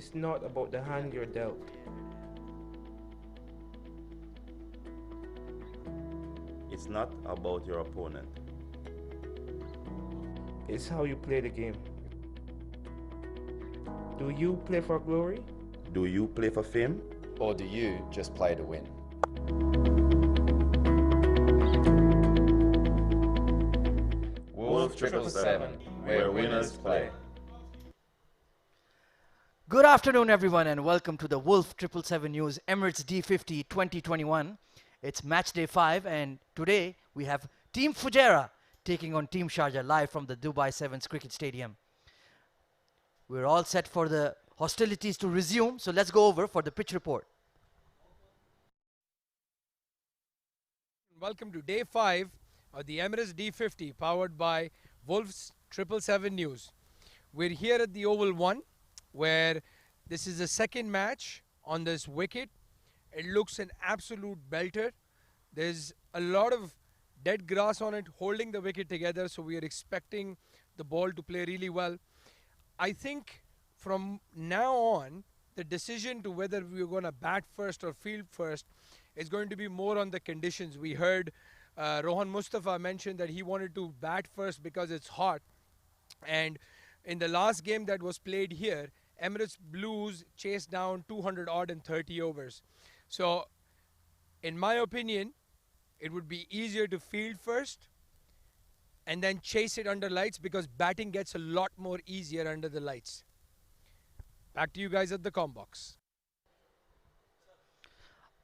It's not about the hand you're dealt. It's not about your opponent. It's how you play the game. Do you play for glory? Do you play for fame? Or do you just play to win? Wolf777, where winners play. Good afternoon, everyone, and welcome to the Wolf777 News Emirates D50 2021. It's match day 5, and today we have Team Fujairah taking on Team Sharjah live from the Dubai Sevens Cricket Stadium. We're all set for the hostilities to resume, so let's go over for the pitch report. Welcome to day 5 of the Emirates D50 powered by Wolf777 News. We're here at the Oval 1 where this is the second match on this wicket. It looks an absolute belter. There's a lot of dead grass on it holding the wicket together, so we are expecting the ball to play really well. I think from now on, the decision to whether we're going to bat first or field first is going to be more on the conditions. We heard Rohan Mustafa mention that he wanted to bat first because it's hot. And in the last game that was played here, Emirates Blues chased down 200 odd in 30 overs. So, in my opinion, it would be easier to field first and then chase it under lights because batting gets a lot more easier under the lights. Back to you guys at the comm box.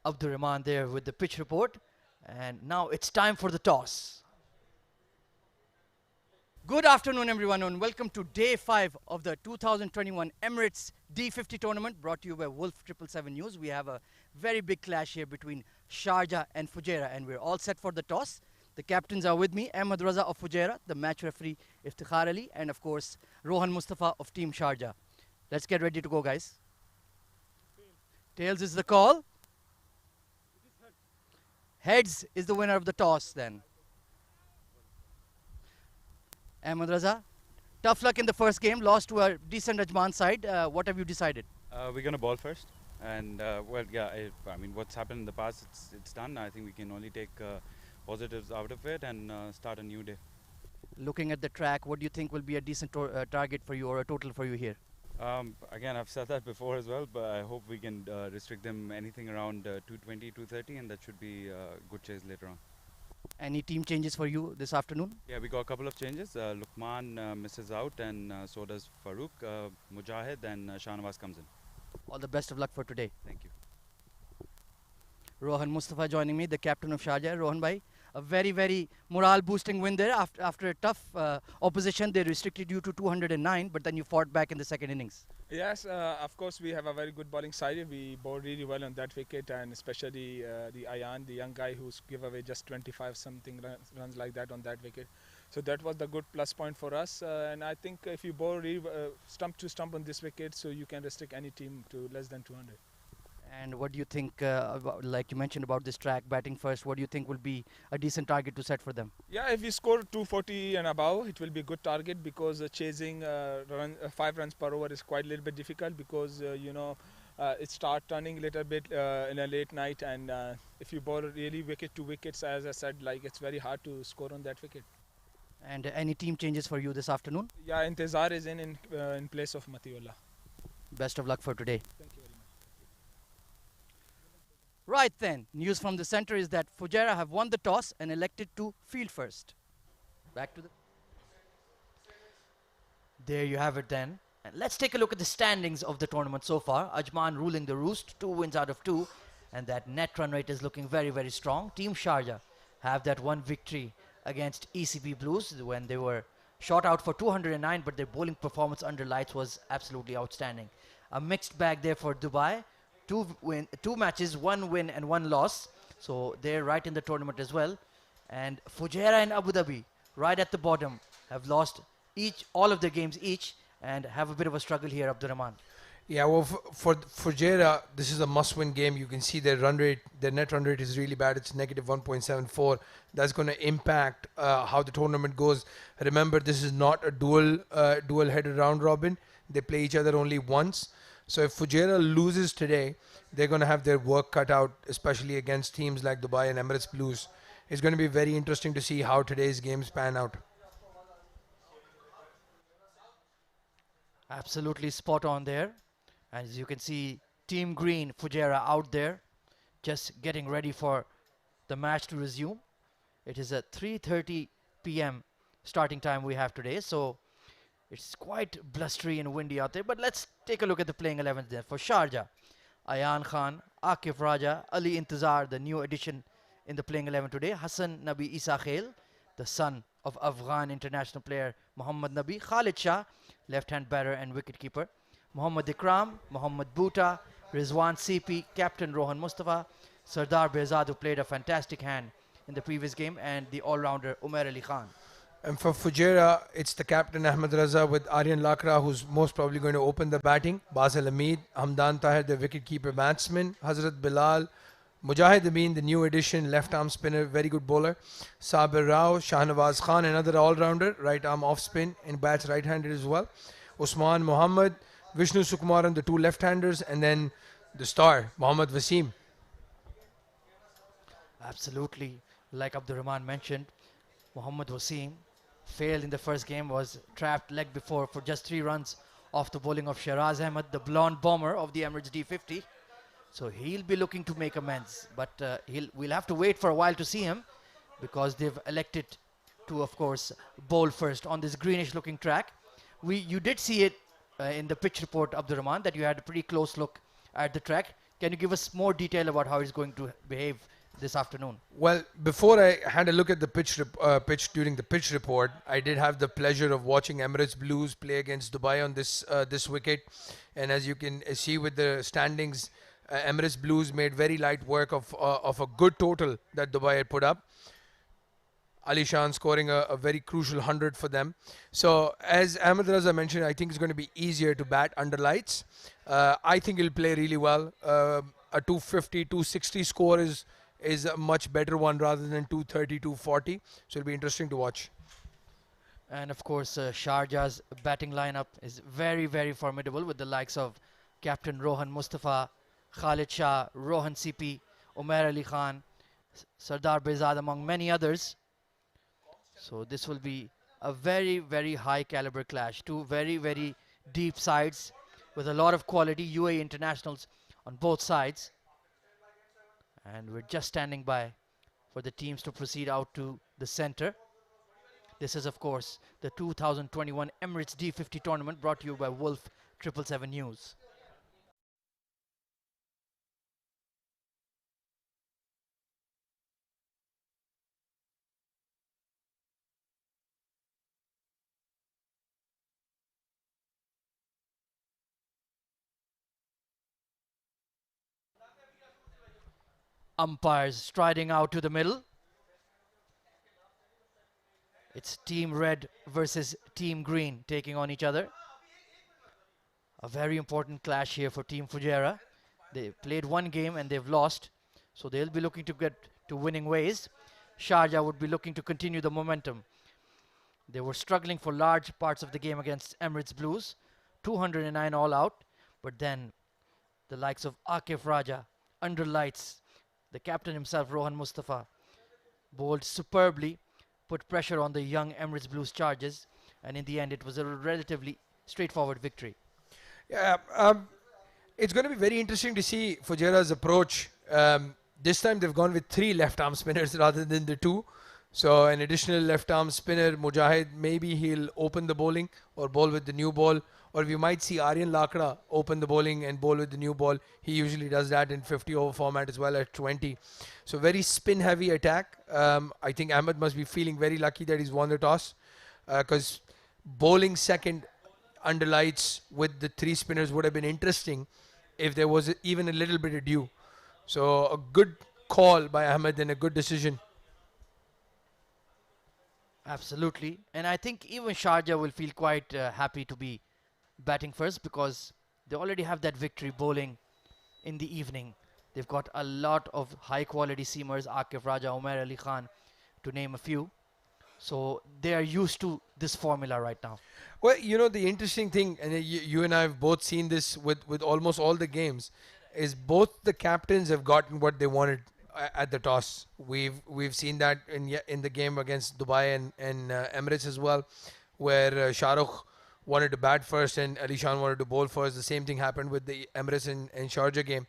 Abdur Rahman there with the pitch report, and now it's time for the toss. Good afternoon, everyone, and welcome to day 5 of the 2021 Emirates D50 tournament brought to you by Wolf777 News. We have a very big clash here between Sharjah and Fujairah, and we're all set for the toss. The captains are with me, Ahmed Raza of Fujairah, the match referee Iftikhar Ali, and of course Rohan Mustafa of Team Sharjah. Let's get ready to go, guys. Tails is the call. Heads is the winner of the toss then. Ahmed Raza, tough luck in the first game, lost to a decent Ajman side. What have you decided? We're going to ball first. And, well, yeah, I mean, what's happened in the past, it's done. I think we can only take positives out of it and start a new day. Looking at the track, what do you think will be a decent target for you or a total for you here? Again, I've said that before as well, but I hope we can restrict them anything around 220, 230, and that should be a good chase later on. Any team changes for you this afternoon? Yeah, we got a couple of changes. Luqman misses out, and so does Farouk. Mujahid and Shahnawaz comes in. All the best of luck for today. Thank you. Rohan Mustafa joining me, the captain of Sharjah. Rohan bhai, a very, very morale-boosting win there. After a tough opposition, they restricted you to 209, but then you fought back in the second innings. Yes, of course we have a very good bowling side. We bowled really well on that wicket, and especially the Ayan, the young guy who's give away just 25 something runs like that on that wicket. So that was the good plus point for us. And I think if you bowl really, stump to stump on this wicket, so you can restrict any team to less than 200. And what do you think, like you mentioned about this track, batting first, what do you think will be a decent target to set for them? Yeah, if we score 240 and above, it will be a good target because chasing 5 runs per over is quite a little bit difficult because, it starts turning a little bit in a late night, and if you bowl really wicket to wickets, as I said, like it's very hard to score on that wicket. And any team changes for you this afternoon? Yeah, Intezar is in place of Matiola. Best of luck for today. Thank you very much. Right then, news from the center is that Fujairah have won the toss and elected to field first. Back to the... There you have it then. And let's take a look at the standings of the tournament so far. Ajman ruling the roost, 2 wins out of 2. And that net run rate is looking very, very strong. Team Sharjah have that one victory against ECB Blues when they were shot out for 209, but their bowling performance under lights was absolutely outstanding. A mixed bag there for Dubai. 2 matches, 1 win and 1 loss. So they're right in the tournament as well. And Fujairah and Abu Dhabi, right at the bottom, have lost all of their games each and have a bit of a struggle here, Abdurrahman. Yeah, well, for Fujairah, this is a must-win game. You can see their run rate, their net run rate is really bad. It's negative 1.74. That's going to impact how the tournament goes. Remember, this is not a dual-headed round robin. They play each other only once. So if Fujairah loses today, they're going to have their work cut out, especially against teams like Dubai and Emirates Blues. It's going to be very interesting to see how today's games pan out. Absolutely spot on there. As you can see, Team Green, Fujairah out there, just getting ready for the match to resume. It is a 3:30 p.m. starting time we have today, so it's quite blustery and windy out there. But let's take a look at the playing 11 there. For Sharjah, Ayan Khan, Akif Raja, Ali Intizar, the new addition in the playing 11 today. Hassan Nabi Isa Khail, the son of Afghan international player Muhammad Nabi. Khalid Shah, left-hand batter and wicketkeeper. Muhammad Ikram, Muhammad Bhuta, Rizwan CP, captain Rohan Mustafa, Sardar Behzad, who played a fantastic hand in the previous game, and the all-rounder Umair Ali Khan. And for Fujairah, it's the captain Ahmed Raza with Aryan Lakra, who's most probably going to open the batting. Basel Hamid, Hamdan Tahir, the wicketkeeper batsman. Hazrat Bilal, Mujahid Amin, the new addition, left-arm spinner, very good bowler. Sabir Rao, Shahnawaz Khan, another all-rounder, right-arm off-spin and bats right-handed as well. Usman Muhammad, Vishnu Sukumaran, the two left-handers, and then the star, Mohammad Wasim. Absolutely, like Abdurrahman mentioned, Mohammad Wasim failed in the first game, was trapped leg before for just 3 runs off the bowling of Shiraz Ahmed, the blonde bomber of the Emirates D50. So he'll be looking to make amends, but we'll have to wait for a while to see him, because they've elected to, of course, bowl first on this greenish looking track. You did see it in the pitch report, Abdurrahman, that you had a pretty close look at the track. Can you give us more detail about how it's going to behave this afternoon? Well, before I had a look at the pitch during the pitch report, I did have the pleasure of watching Emirates Blues play against Dubai on this wicket, and as you can see with the standings, Emirates Blues made very light work of a good total that Dubai had put up. Ali Shan scoring a very crucial 100 for them. So as Ahmed Raza mentioned, I think it's going to be easier to bat under lights. I think he'll play really well. A 250, 260 score is a much better one rather than 230, 240. So it'll be interesting to watch. And of course, Sharjah's batting lineup is very, very formidable, with the likes of Captain Rohan Mustafa, Khalid Shah, Rohan CP, Umair Ali Khan, Sardar Behzad, among many others. So this will be a very, very high caliber clash. Two very, very deep sides with a lot of quality UAE internationals on both sides. And we're just standing by for the teams to proceed out to the center. This is, of course, the 2021 Emirates D50 tournament, brought to you by Wolf777 News. Umpires striding out to the middle. It's Team Red versus Team Green taking on each other. A very important clash here for Team Fujairah. They played one game and they've lost, so they'll be looking to get to winning ways. Sharjah would be looking to continue the momentum. They were struggling for large parts of the game against Emirates Blues, 209 all out, but then the likes of Akif Raja, under lights, the captain himself, Rohan Mustafa, bowled superbly, put pressure on the young Emirates Blues charges, and in the end it was a relatively straightforward victory. Yeah, it's going to be very interesting to see Fujairah's approach. This time they've gone with 3 left-arm spinners rather than the 2. So an additional left-arm spinner, Mujahid, maybe he'll open the bowling or bowl with the new ball. Or we might see Aryan Lakra open the bowling and bowl with the new ball. He usually does that in 50 over format as well at 20. So very spin-heavy attack. I think Ahmed must be feeling very lucky that he's won the toss, because bowling second under lights with the 3 spinners would have been interesting if there was even a little bit of dew. So a good call by Ahmed and a good decision. Absolutely. And I think even Sharjah will feel quite happy to be batting first, because they already have that victory bowling in the evening. They've got a lot of high quality seamers, Akif Raja, Umair Ali Khan, to name a few. So they are used to this formula right now? Well, the interesting thing, and you and I have both seen this with almost all the games, is both the captains have gotten what they wanted at the toss. We've seen that in the game against Dubai and Emirates as well, where Shah Rukh wanted to bat first and Ali Shan wanted to bowl first. The same thing happened with the Emirates and Sharjah game.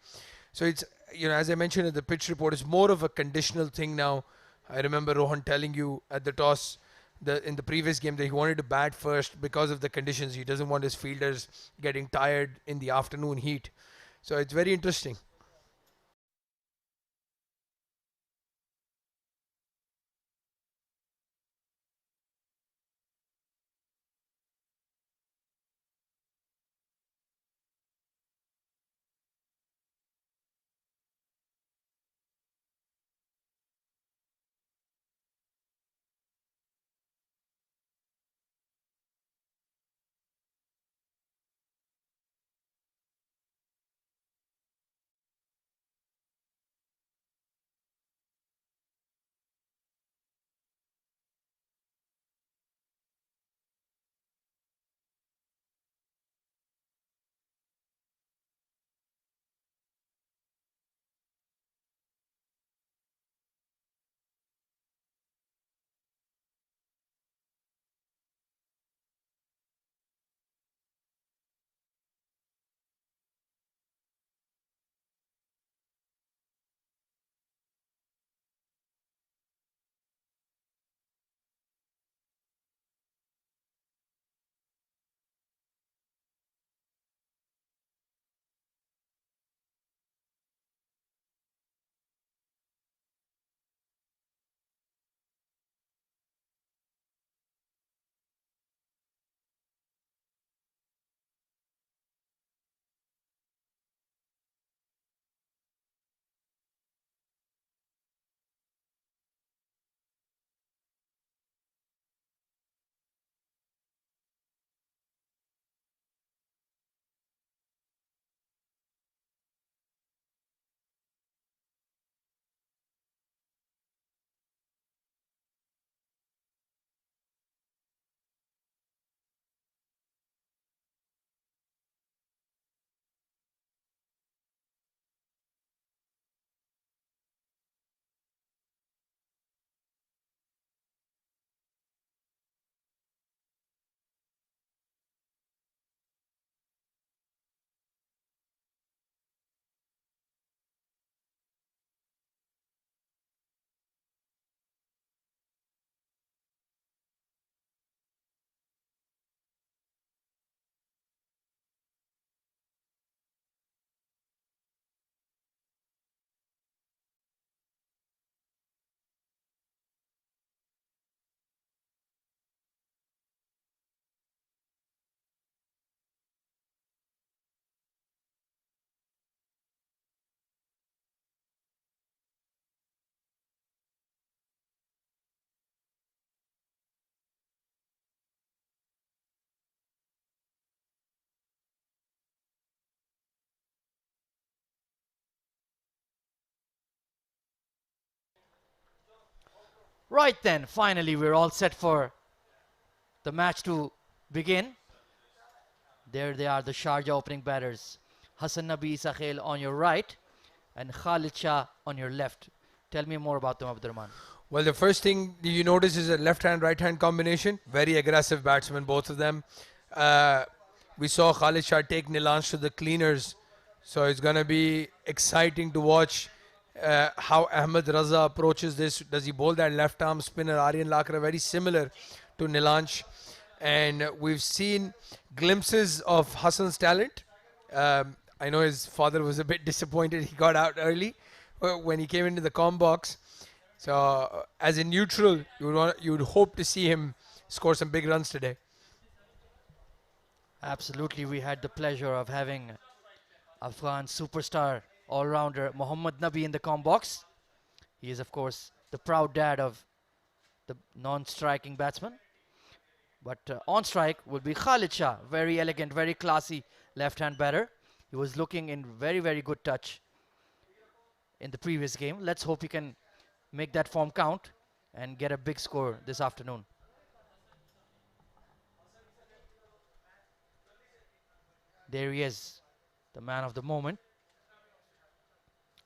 So it's, as I mentioned in the pitch report, it's more of a conditional thing now. I remember Rohan telling you at the toss in the previous game that he wanted to bat first because of the conditions. He doesn't want his fielders getting tired in the afternoon heat. So it's very interesting. Right then, finally we're all set for the match to begin. There they are, the Sharjah opening batters. Hassan Nabi Isakhel on your right and Khalid Shah on your left. Tell me more about them, Abdurrahman. Well, the first thing you notice is a left-hand, right-hand combination. Very aggressive batsmen, both of them. We saw Khalid Shah take Nilansh to the cleaners. So it's going to be exciting to watch how Ahmed Raza approaches this. Does he bowl that left-arm spinner, Aryan Lakra, very similar to Nilansh. And we've seen glimpses of Hassan's talent. I know his father was a bit disappointed he got out early when he came into the comm box. So as a neutral, you would hope to see him score some big runs today. Absolutely, we had the pleasure of having Afghan superstar all-rounder Mohammad Nabi in the comm box. He is, of course, the proud dad of the non-striking batsman. But on strike will be Khalid Shah, very elegant, very classy left-hand batter. He was looking in very, very good touch in the previous game. Let's hope he can make that form count and get a big score this afternoon. There he is, the man of the moment.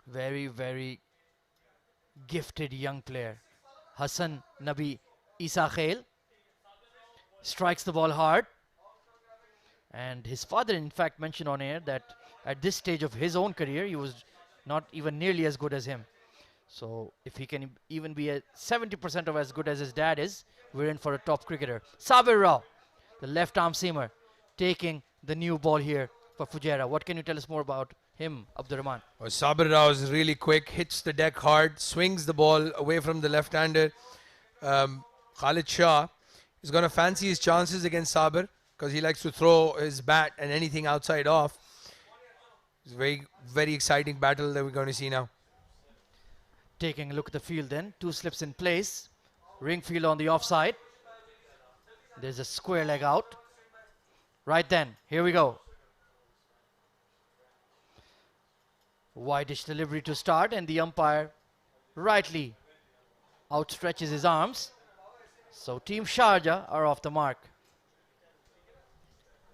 Very, very gifted young player. Hassan Nabi Isa Khail strikes the ball hard. And his father, in fact, mentioned on air that at this stage of his own career, he was not even nearly as good as him. So if he can even be at 70% of as good as his dad is, we're in for a top cricketer. Sabir Rao, the left arm seamer, taking the new ball here for Fujairah. What can you tell us more about him, Abdurrahman? Well, Sabir Rao is really quick, hits the deck hard, swings the ball away from the left-hander. Khalid Shah is going to fancy his chances against Sabir because he likes to throw his bat and anything outside off. It's a very, very exciting battle that we're going to see now. Taking a look at the field then. Two slips in place. Ringfield on the offside. There's a square leg out. Right then, here we go. Wideish delivery to start, and the umpire rightly outstretches his arms. So Team Sharjah are off the mark.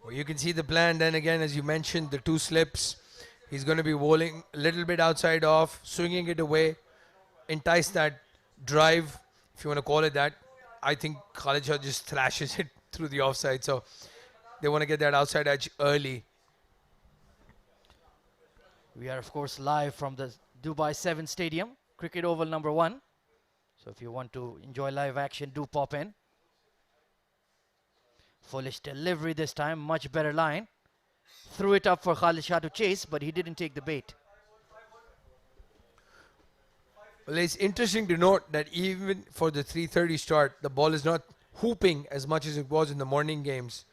Well, you can see the plan then again, as you mentioned, the two slips. He's going to be bowling a little bit outside off, swinging it away, entice that drive, if you want to call it that. I think Khalid Shah just thrashes it through the offside, so they want to get that outside edge early. We are, of course, live from the Dubai 7 Stadium, Cricket Oval number 1. So if you want to enjoy live action, do pop in. Foolish delivery this time, much better line. Threw it up for Khalid Shah to chase, but he didn't take the bait. Well, it's interesting to note that even for the 3:30 start, the ball is not hooping as much as it was in the morning games.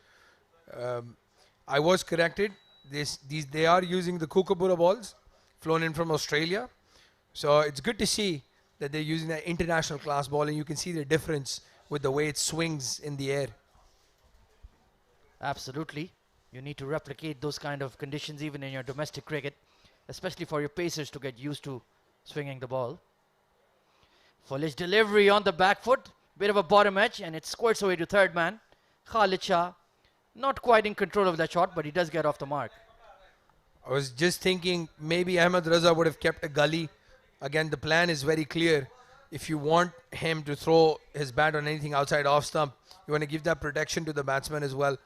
I was corrected. They are using the Kookaburra balls, flown in from Australia. So it's good to see that they're using that international class ball, and you can see the difference with the way it swings in the air. Absolutely. You need to replicate those kind of conditions even in your domestic cricket, especially for your pacers to get used to swinging the ball. Foolish delivery on the back foot, bit of a bottom edge, and it squirts away to third man. Khalid Shah, not quite in control of that shot, but he does get off the mark. I was just thinking maybe Ahmed Raza would have kept a gully. Again, the plan is very clear. If you want him to throw his bat on anything outside off stump, you want to give that protection to the batsman as well.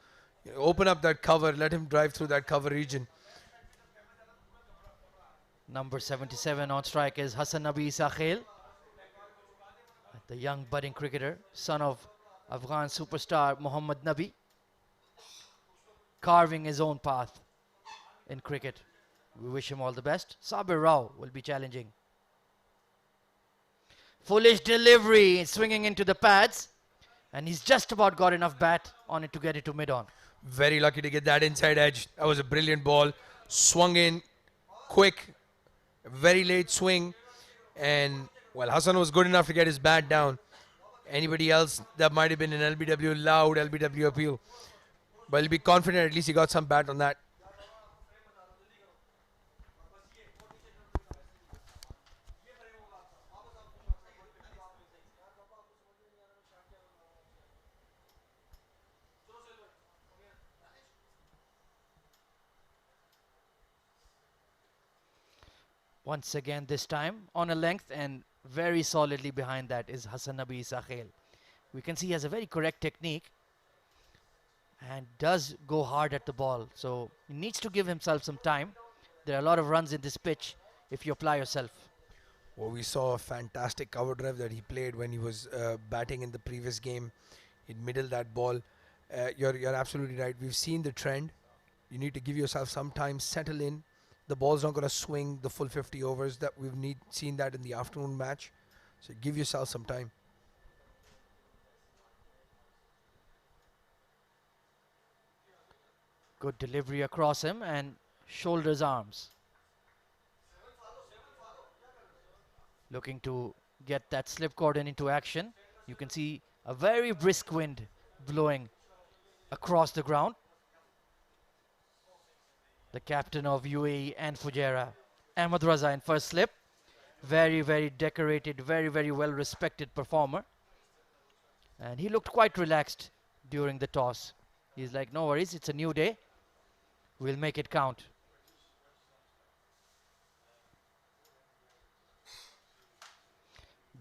Open up that cover, let him drive through that cover region. Number 77 on strike is Hassan Nabi Isa Khail, the young budding cricketer, son of Afghan superstar Muhammad Nabi, carving his own path in cricket. We wish him all the best. Sabir Rao will be challenging. Foolish delivery, swinging into the pads, and he's just about got enough bat on it to get it to mid-on. Very lucky to get that inside edge. That was a brilliant ball. Swung in quick, very late swing, and well, Hassan was good enough to get his bat down. Anybody else, that might have been an LBW, loud LBW appeal. But he'll be confident at least he got some bat on that. Once again, this time on a length, and very solidly behind that is Hassan Nabi Isa Khail. We can see he has a very correct technique and does go hard at the ball. So he needs to give himself some time. There are a lot of runs in this pitch if you apply yourself. Well, we saw a fantastic cover drive that he played when he was batting in the previous game. He'd middle that ball. You're absolutely right. We've seen the trend. You need to give yourself some time, settle in. The ball's not going to swing the full 50 overs. That we've seen that in the afternoon match. So give yourself some time. Good delivery across him and shoulders arms. Looking to get that slip cordon into action. You can see a very brisk wind blowing across the ground. The captain of UAE and Fujairah, Ahmed Raza, in first slip. Very, very decorated, very, very well respected performer. And he looked quite relaxed during the toss. He's like, no worries, it's a new day. will make it count.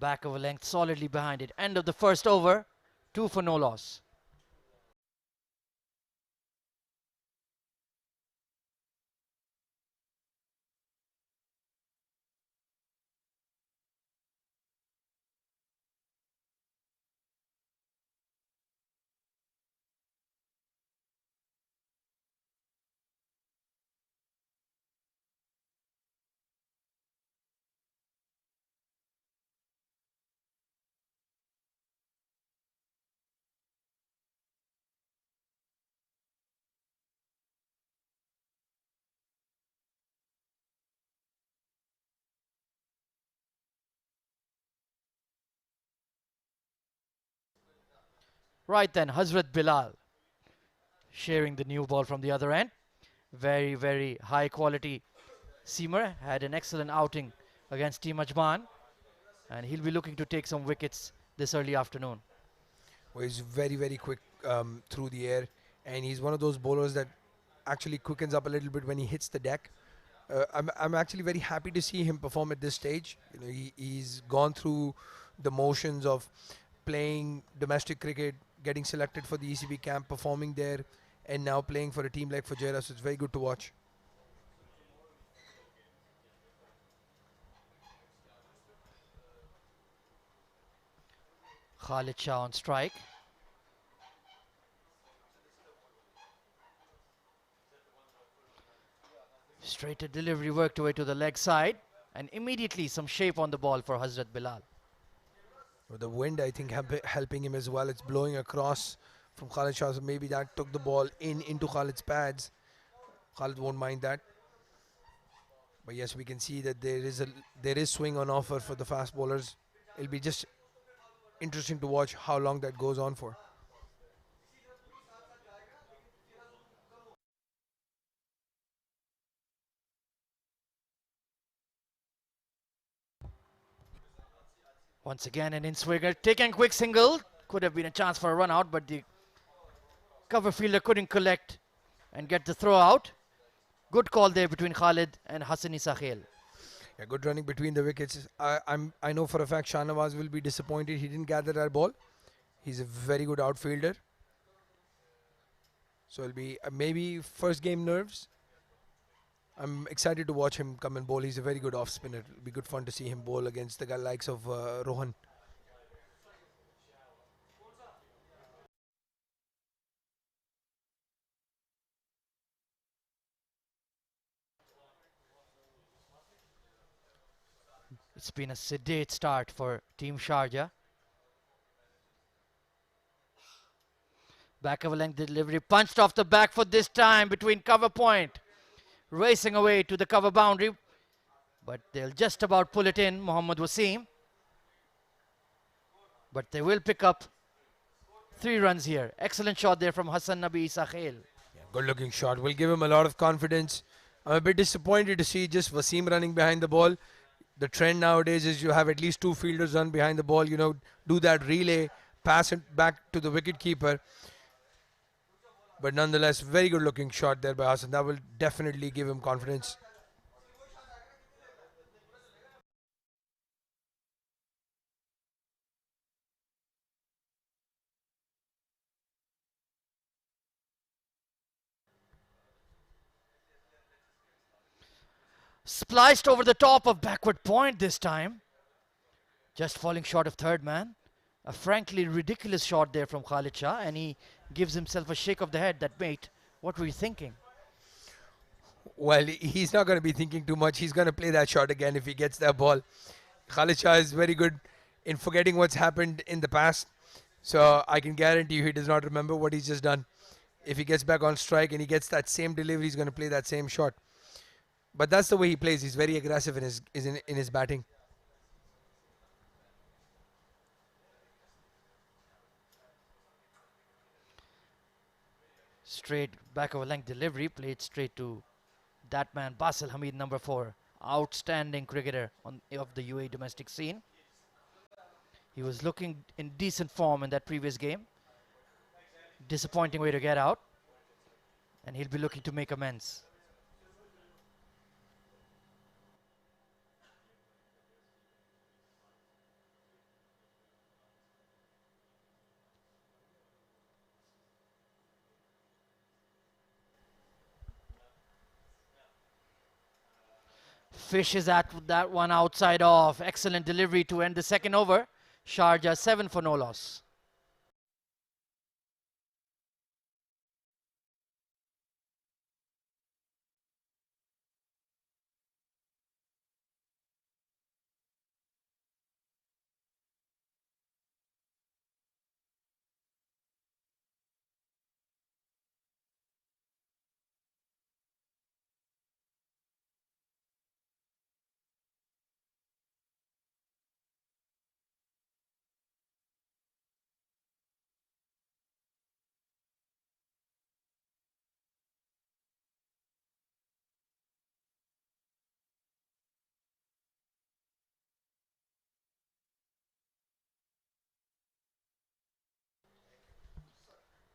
Back of a length, solidly behind it. End of the first over, 2 for no loss. Right then, Hazrat Bilal sharing the new ball from the other end. Very, very high quality seamer. Had an excellent outing against Team Ajman. And he'll be looking to take some wickets this early afternoon. Well, he's very, very quick through the air. And he's one of those bowlers that actually quickens up a little bit when he hits the deck. I'm actually very happy to see him perform at this stage. You know, he's gone through the motions of playing domestic cricket, getting selected for the ECB camp, performing there, and now playing for a team like Fujairah. So it's very good to watch. Khalid Shah on strike. Straighter delivery worked away to the leg side. And immediately some shape on the ball for Hazrat Bilal. With the wind, I think, helping him as well. It's blowing across from Khalid Shah. So maybe that took the ball into Khalid's pads. Khalid won't mind that. But yes, we can see that there is swing on offer for the fast bowlers. It'll be just interesting to watch how long that goes on for. Once again, an in-swinger. Taking quick single. Could have been a chance for a run out, but the cover fielder couldn't collect and get the throw out. Good call there between Khalid and Hassani Sakhel. Yeah, good running between the wickets. I know for a fact Shahnawaz will be disappointed he didn't gather that ball. He's a very good outfielder. So it'll be maybe first game nerves. I'm excited to watch him come and bowl. He's a very good off spinner. It'll be good fun to see him bowl against the likes of Rohan. It's been a sedate start for Team Sharjah. Back of a length delivery, punched off the back foot this time between cover point. Racing away to the cover boundary, but they'll just about pull it in, Mohammad Wasim. But they will pick up 3 runs here. Excellent shot there from Hassan Nabi Sakhel. Yeah, good looking shot. Will give him a lot of confidence. I'm a bit disappointed to see just Wasim running behind the ball. The trend nowadays is you have at least 2 fielders run behind the ball, you know, do that relay, pass it back to the wicket keeper. But nonetheless, very good looking shot there by Hassan. That will definitely give him confidence. Spliced over the top of backward point this time. Just falling short of third man. A frankly ridiculous shot there from Khalid Shah, and he gives himself a shake of the head. That, mate, what were you thinking? Well, he's not going to be thinking too much. He's going to play that shot again if he gets that ball. Khalid Shah is very good in forgetting what's happened in the past. So I can guarantee you he does not remember what he's just done. If he gets back on strike and he gets that same delivery, he's going to play that same shot. But that's the way he plays. He's very aggressive in his batting. Straight back of a length delivery, played straight to that man, Basil Hamid, number 4. Outstanding cricketer of the UAE domestic scene. He was looking in decent form in that previous game. Disappointing way to get out. and he'll be looking to make amends. Fishes at that one outside off. Excellent delivery to end the second over. Sharjah 7 for no loss.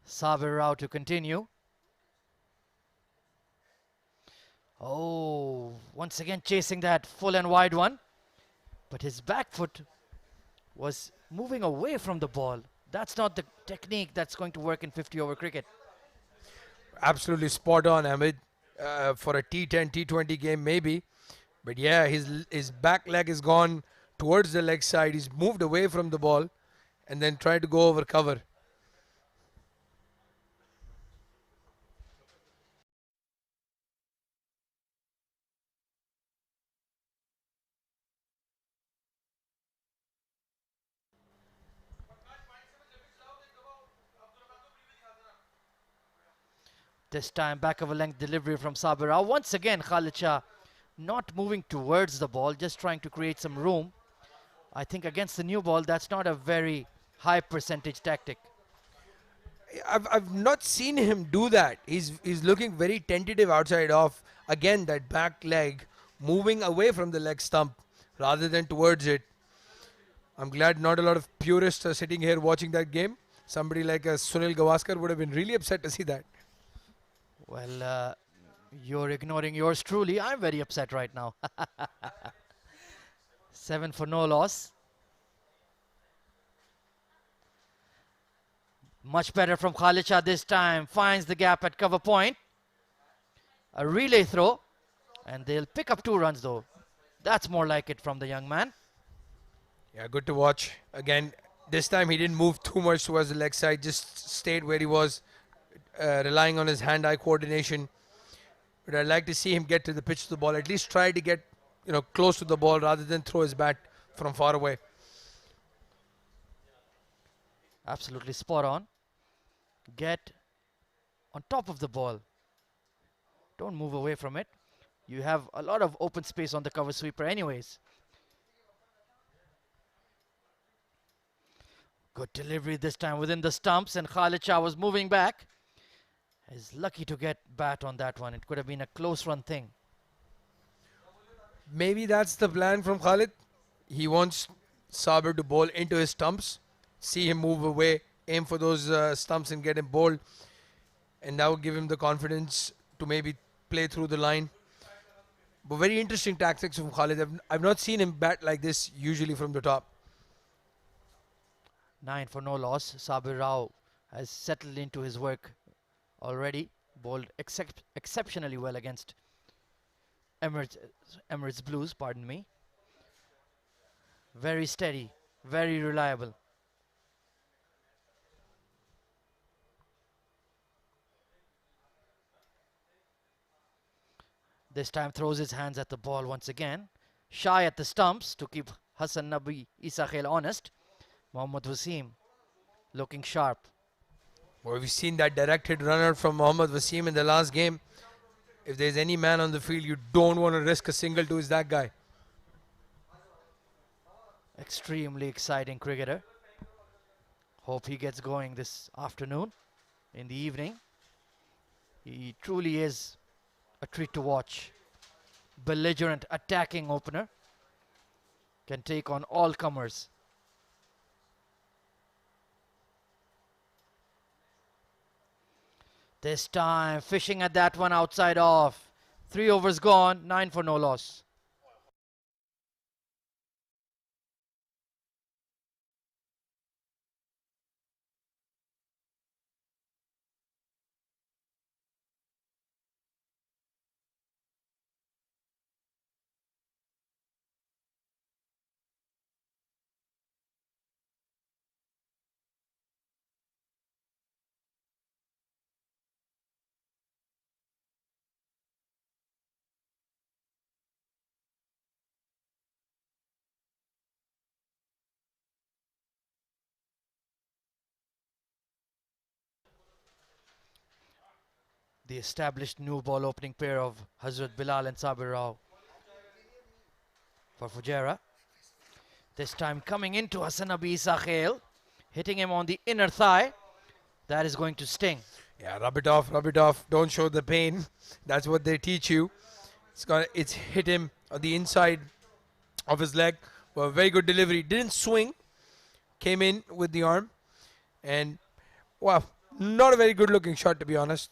Sabir Rao to continue. Oh, once again chasing that full and wide one. But his back foot was moving away from the ball. That's not the technique that's going to work in 50 over cricket. Absolutely spot on, Ahmed. For a T10, T20 game, maybe. But yeah, his back leg is gone towards the leg side. He's moved away from the ball and then tried to go over cover. This time back of a length delivery from Sabir Rao. Once again, Khalid Shah not moving towards the ball, just trying to create some room. I think against the new ball, that's not a very high percentage tactic. I've not seen him do that. He's looking very tentative outside off. Again, that back leg moving away from the leg stump rather than towards it. I'm glad not a lot of purists are sitting here watching that game. Somebody like a Sunil Gavaskar would have been really upset to see that. Well, you're ignoring yours truly. I'm very upset right now. 7 for no loss. Much better from Khalid Shah this time. Finds the gap at cover point. A relay throw. And they'll pick up 2 runs though. That's more like it from the young man. Yeah, good to watch. Again, this time he didn't move too much towards the leg side. Just stayed where he was, relying on his hand-eye coordination. But I'd like to see him get to the pitch of the ball. At least try to get, close to the ball rather than throw his bat from far away. Absolutely spot on. Get on top of the ball. Don't move away from it. You have a lot of open space on the cover sweeper anyways. Good delivery this time within the stumps, and Khalid Shah was moving back. He's lucky to get bat on that one. It could have been a close run thing. Maybe that's the plan from Khalid. He wants Sabir to bowl into his stumps, see him move away, aim for those stumps and get him bowled. And that will give him the confidence to maybe play through the line. But very interesting tactics from Khalid. I've not seen him bat like this usually from the top. 9 for no loss. Sabir Rao has settled into his work already. Bowled exceptionally well against Emirates Blues, pardon me. Very steady, very reliable. This time throws his hands at the ball once again. Shy at the stumps to keep Hassan Nabi Isa Khail honest. Mohammad Wasim looking sharp. Well, we've seen that direct hit run out from Mohammad Wasim in the last game. If there's any man on the field you don't want to risk a single to, is that guy. Extremely exciting cricketer. Hope he gets going this afternoon, in the evening. He truly is a treat to watch. Belligerent attacking opener. Can take on all comers. This time fishing at that one outside off. 3 overs gone, 9 for no loss. The established new ball opening pair of Hazrat Bilal and Sabir Rao for Fujairah. This time coming into Hassan Abi Isakhel, hitting him on the inner thigh. That is going to sting. Yeah, rub it off, rub it off. Don't show the pain. That's what they teach you. It's hit him on the inside of his leg. Well, very good delivery. Didn't swing. Came in with the arm. And, wow, not a very good looking shot, to be honest.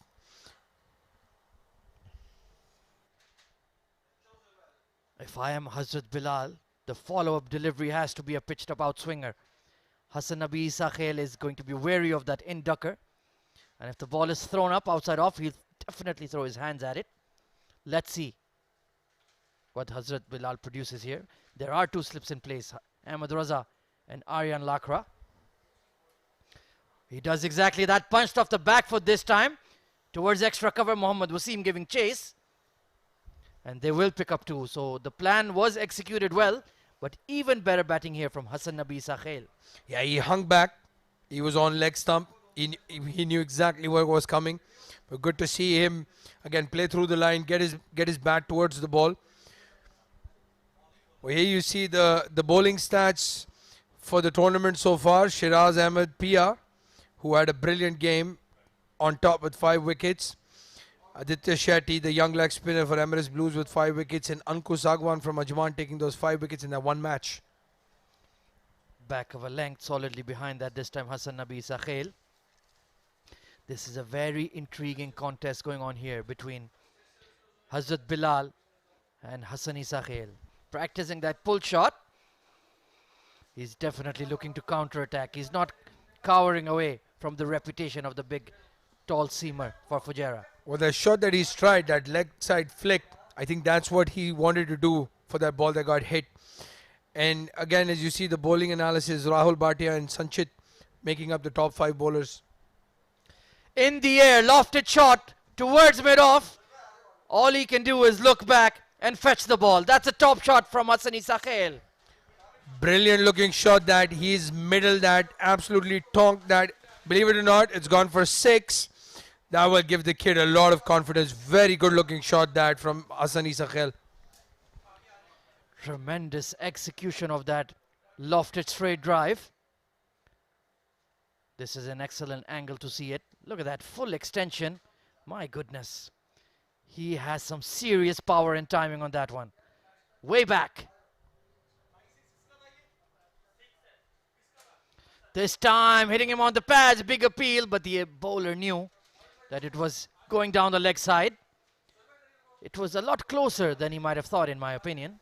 If I am Hazrat Bilal, the follow-up delivery has to be a pitched up outswinger. Hassan Abi Isakhel is going to be wary of that in-ducker. And if the ball is thrown up outside off, he'll definitely throw his hands at it. Let's see what Hazrat Bilal produces here. There are 2 slips in place, Ahmed Raza and Aryan Lakra. He does exactly that, punched off the back foot this time. Towards extra cover, Mohammad Wasim giving chase. And they will pick up 2. So the plan was executed well, but even better batting here from Hassan Abi Isakhel. Yeah, he hung back. He was on leg stump. He knew exactly what was coming. But good to see him again play through the line, get his bat towards the ball. Well, here you see the bowling stats for the tournament so far. Shiraz Ahmed Pia, who had a brilliant game, on top with 5 wickets. Aditya Shetty, the young leg spinner for Emirates Blues, with 5 wickets, and Ankush Agwan from Ajman taking those 5 wickets in that one match. Back of a length, solidly behind that this time Hassan Abi Isakhel. This is a very intriguing contest going on here between Hazrat Bilal and Hassan Isakhel. Practicing that pull shot. He's definitely looking to counter-attack. He's not cowering away from the reputation of the big, tall seamer for Fujairah. Well, the shot that he's tried, that leg side flick, I think that's what he wanted to do for that ball that got hit. And again, as you see the bowling analysis, Rahul Bhatia and Sanchit making up the top 5 bowlers. In the air, lofted shot towards mid-off. All he can do is look back and fetch the ball. That's a top shot from Hassan Isakhel. Brilliant looking shot that. He's middled that, absolutely tonked that. Believe it or not, it's gone for 6. That will give the kid a lot of confidence. Very good looking shot that from Hassan Isakhel. Tremendous execution of that lofted straight drive. This is an excellent angle to see it. Look at that full extension. My goodness. He has some serious power and timing on that one. Way back. This time hitting him on the pads, big appeal, but the bowler knew that it was going down the leg side. It was a lot closer than he might have thought, in my opinion.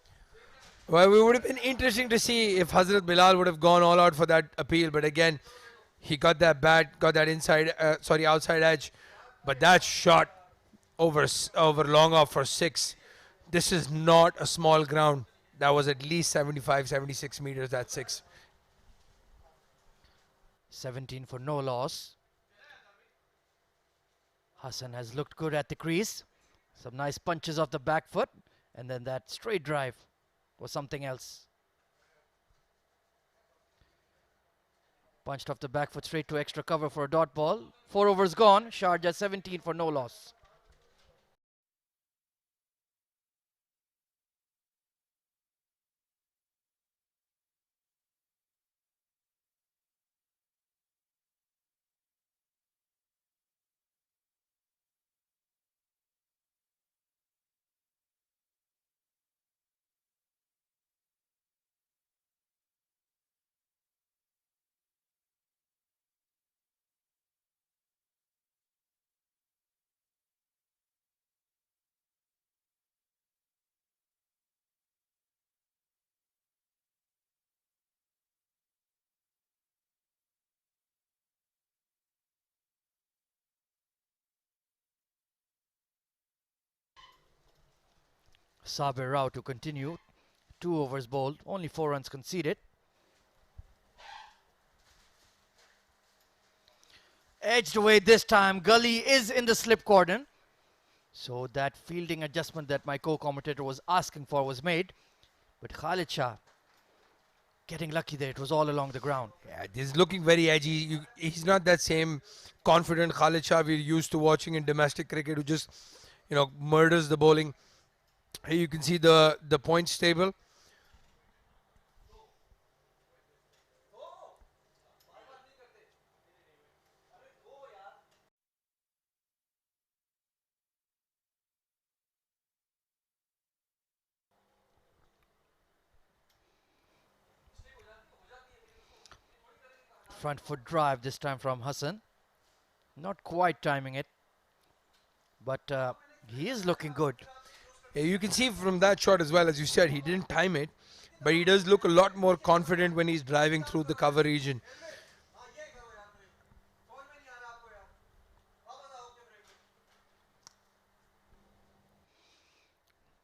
Well, it would have been interesting to see if Hazrat Bilal would have gone all out for that appeal, but again, he got that bat, got that outside edge, but that shot over long off for 6. This is not a small ground. That was at least 75, 76 meters, that 6. 17 for no loss. Hassan has looked good at the crease. Some nice punches off the back foot, and then that straight drive was something else. Punched off the back foot straight to extra cover for a dot ball. 4 overs gone. Sharjah 17 for no loss. Sabir Rao to continue. 2 overs bowled, only 4 runs conceded. Edged away this time. Gully is in the slip cordon. So that fielding adjustment that my co-commentator was asking for was made. But Khalid Shah getting lucky there. It was all along the ground. Yeah, this is looking very edgy. He's not that same confident Khalid Shah we're used to watching in domestic cricket, who just, murders the bowling. Here you can see the points table. Front foot drive this time from Hassan. Not quite timing it, but he is looking good. Yeah, you can see from that shot as well, as you said, he didn't time it, but he does look a lot more confident when he's driving through the cover region.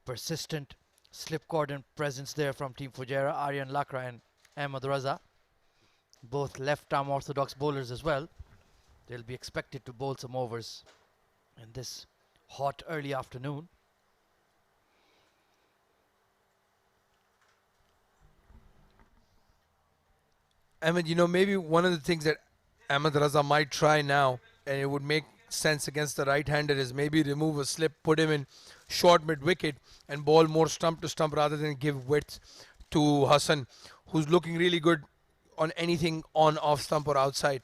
Persistent slip cordon presence there from Team Fujairah, Aryan Lakra and Ahmed Raza. Both left-arm orthodox bowlers as well. They'll be expected to bowl some overs in this hot early afternoon. Ahmed, maybe one of the things that Ahmed Raza might try now, and it would make sense against the right-hander, is maybe remove a slip, put him in short mid-wicket and bowl more stump to stump rather than give width to Hassan, who's looking really good on anything on, off stump or outside.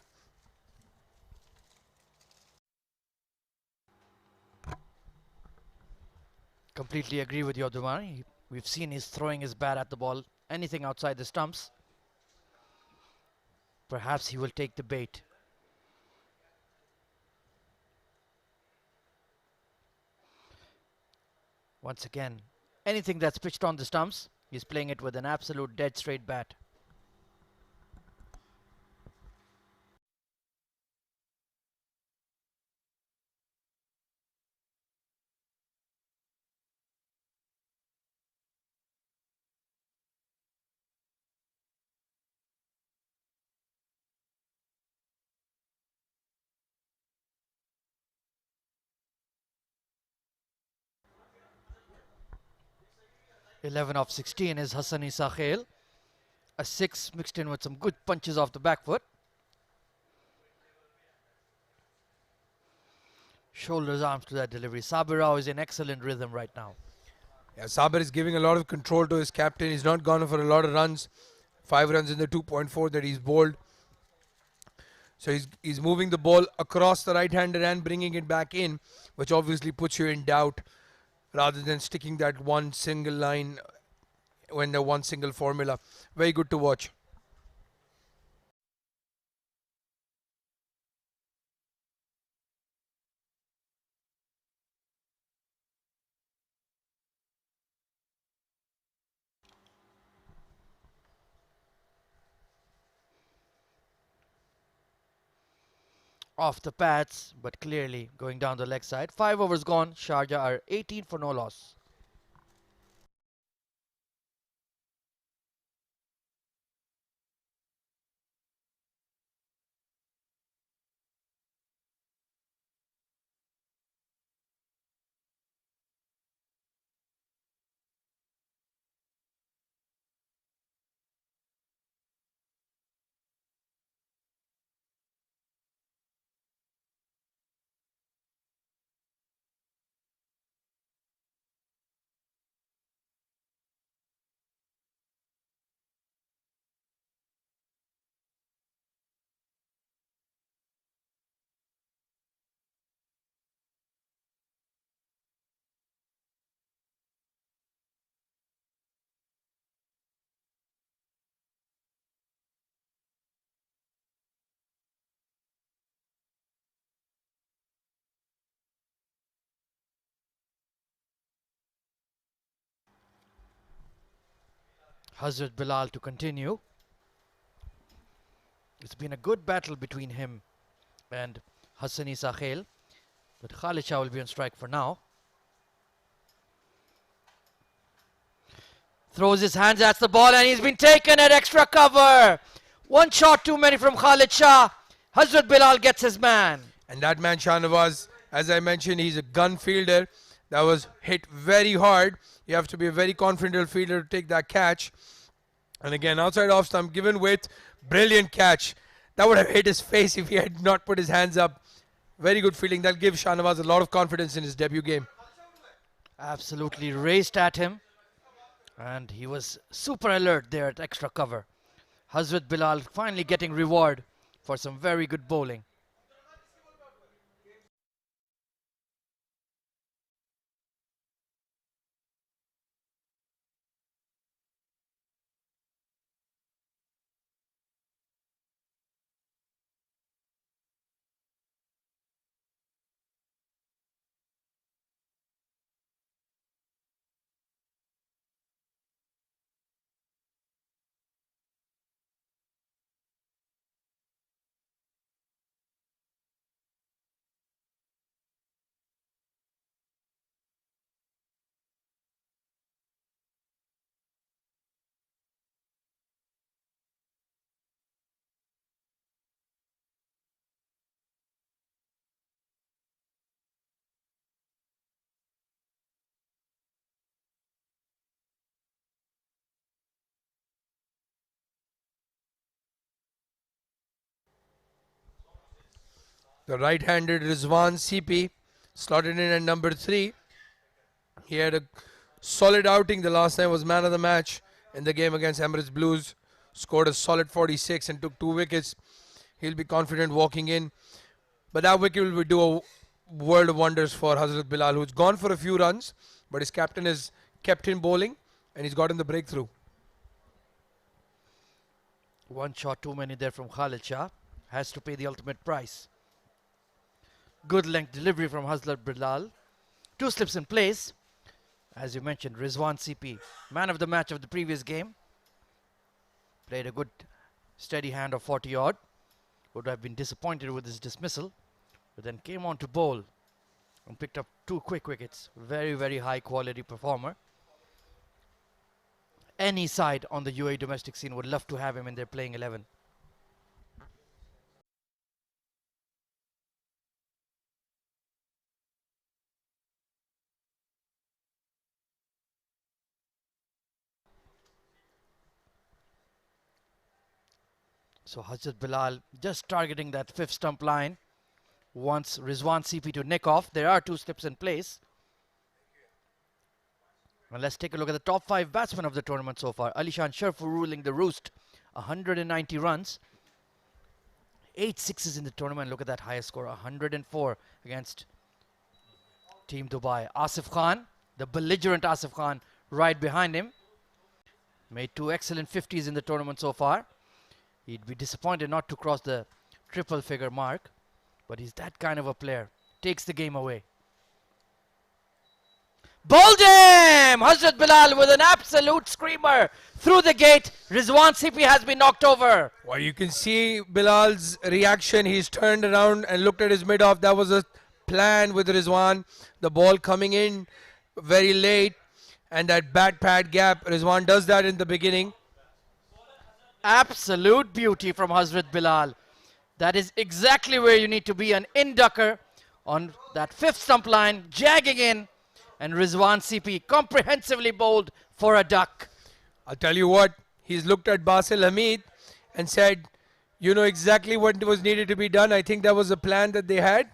Completely agree with you, Abdulmani. We've seen he's throwing his bat at the ball, anything outside the stumps. Perhaps he will take the bait. Once again, anything that's pitched on the stumps, he's playing it with an absolute dead straight bat. (11 of 16 is Hassani Sakhel. A 6 mixed in with some good punches off the back foot. Shoulders, arms to that delivery. Sabir Rao is in excellent rhythm right now. Yeah, Sabir is giving a lot of control to his captain. He's not gone for a lot of runs. 5 runs in the 2.4 that he's bowled. So he's moving the ball across the right-hander and bringing it back in, which obviously puts you in doubt rather than sticking that one single line when the one single formula. Very good to watch. Off the pads, but clearly going down the leg side. 5 overs gone. Sharjah are 18 for no loss. Hazrat Bilal to continue. It's been a good battle between him and Hassani Sakhel, but Khalid Shah will be on strike for now. Throws his hands at the ball and he's been taken at extra cover. One shot too many from Khalid Shah. Hazrat Bilal gets his man. And that man Shahnawaz, as I mentioned, he's a gun fielder. That was hit very hard. You have to be a very confident fielder to take that catch. And again, outside off stump, given width, brilliant catch. That would have hit his face if he had not put his hands up. Very good fielding. That'll give Shahnawaz a lot of confidence in his debut game. Absolutely raced at him. And he was super alert there at extra cover. Hazrat Bilal finally getting reward for some very good bowling. The right-handed Rizwan CP slotted in at number 3. He had a solid outing the last time, was man of the match in the game against Emirates Blues. Scored a solid 46 and took 2 wickets. He'll be confident walking in. But that wicket will do a world of wonders for Hazrat Bilal, who's gone for a few runs, but his captain has kept him bowling and he's gotten the breakthrough. One shot too many there from Khalid Shah. Has to pay the ultimate price. Good length delivery from Hazrat Bilal. 2 slips in place. As you mentioned, Rizwan CP, man of the match of the previous game. Played a good steady hand of 40 odd. Would have been disappointed with his dismissal. But then came on to bowl and picked up 2 quick wickets. Very, very high quality performer. Any side on the UAE domestic scene would love to have him in their playing 11. So Hazrat Bilal just targeting that 5th stump line. Wants Rizwan CP to nick off. There are 2 slips in place. And let's take a look at the top 5 batsmen of the tournament so far. Alishan Sharfu ruling the roost. 190 runs. 8 sixes in the tournament. Look at that highest score. 104 against Team Dubai. Asif Khan, the belligerent Asif Khan, right behind him. Made 2 excellent 50s in the tournament so far. He'd be disappointed not to cross the triple figure mark. But he's that kind of a player. Takes the game away. Bowled him! Hazrat Bilal with an absolute screamer. Through the gate. Rizwan CP has been knocked over. Well, you can see Bilal's reaction. He's turned around and looked at his mid-off. That was a plan with Rizwan. The ball coming in very late. And that bat pad gap. Rizwan does that in the beginning. Absolute beauty from Hazrat Bilal. That is exactly where you need to be, an in-ducker on that 5th stump line, jagging in, and Rizwan CP comprehensively bowled for a duck. I'll tell you what, he's looked at Basil Hamid and said, you know exactly what was needed to be done. I think that was a plan that they had.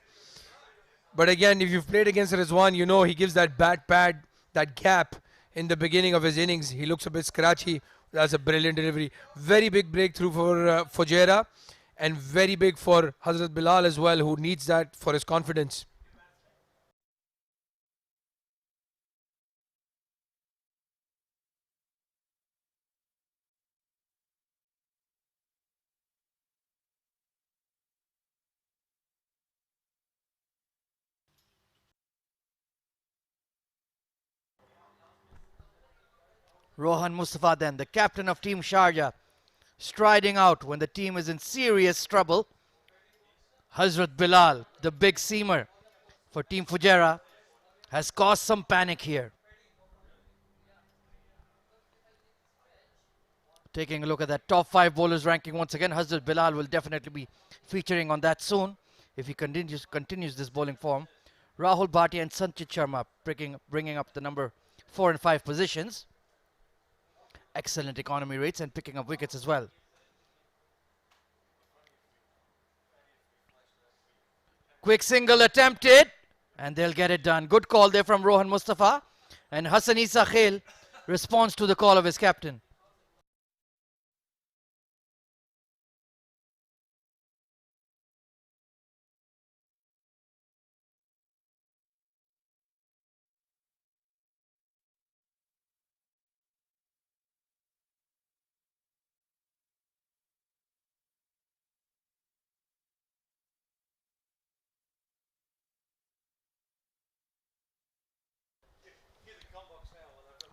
But again, if you've played against Rizwan, you know he gives that bat pad, that gap in the beginning of his innings. He looks a bit scratchy. That's a brilliant delivery. Very big breakthrough for Fujairah. And very big for Hazrat Bilal as well, who needs that for his confidence. Rohan Mustafa then, the captain of Team Sharjah, striding out when the team is in serious trouble. Hazrat Bilal, the big seamer for Team Fujairah, has caused some panic here. Taking a look at that top 5 bowlers ranking once again, Hazrat Bilal will definitely be featuring on that soon if he continues this bowling form. Rahul Bhatia and Sanchit Sharma bringing up the number 4 and 5 positions. Excellent economy rates and picking up wickets as well. Quick single attempted and they'll get it done. Good call there from Rohan Mustafa, and Hassan Isa Khail responds to the call of his captain.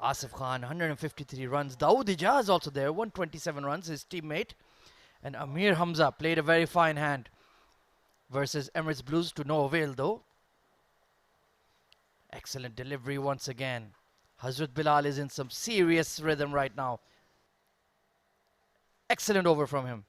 Asif Khan, 153 runs. Dawood Ijaz also there, 127 runs, his teammate. And Amir Hamza played a very fine hand versus Emirates Blues, to no avail though. Excellent delivery once again. Hazrat Bilal is in some serious rhythm right now. Excellent over from him.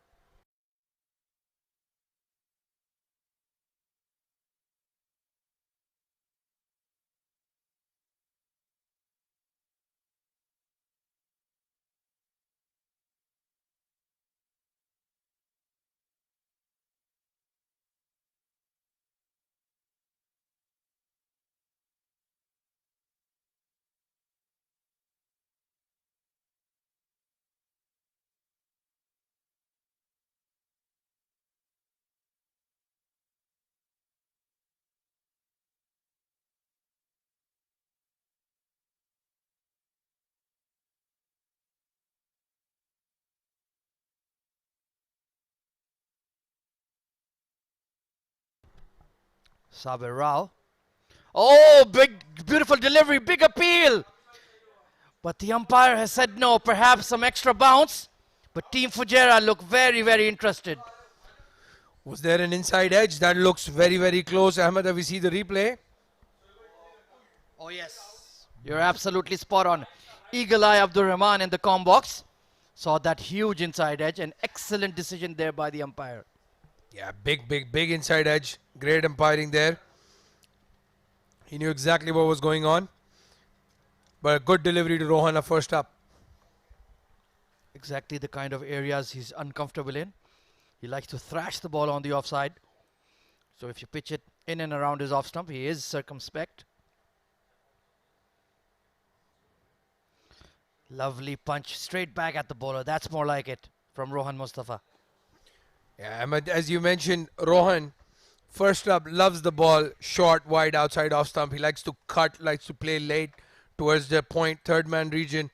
Sabir Rao. Oh, beautiful delivery, big appeal. But the umpire has said no, perhaps some extra bounce. But Team Fujairah look very, very interested. Was there an inside edge? That looks very, very close. Ahmed, have we see the replay? Oh, yes. You're absolutely spot on. Eagle Eye Abdur Rahman in the com box saw that huge inside edge. An excellent decision there by the umpire. Yeah, big inside edge. Great umpiring there. He knew exactly what was going on. But a good delivery to Rohana first up. Exactly the kind of areas he's uncomfortable in. He likes to thrash the ball on the offside. So if you pitch it in and around his off stump, he is circumspect. Lovely punch straight back at the bowler. That's more like it from Rohan Mustafa. Yeah, Ahmed, as you mentioned, Rohan, first up, loves the ball short, wide, outside off stump. He likes to cut, likes to play late towards the point, third man region.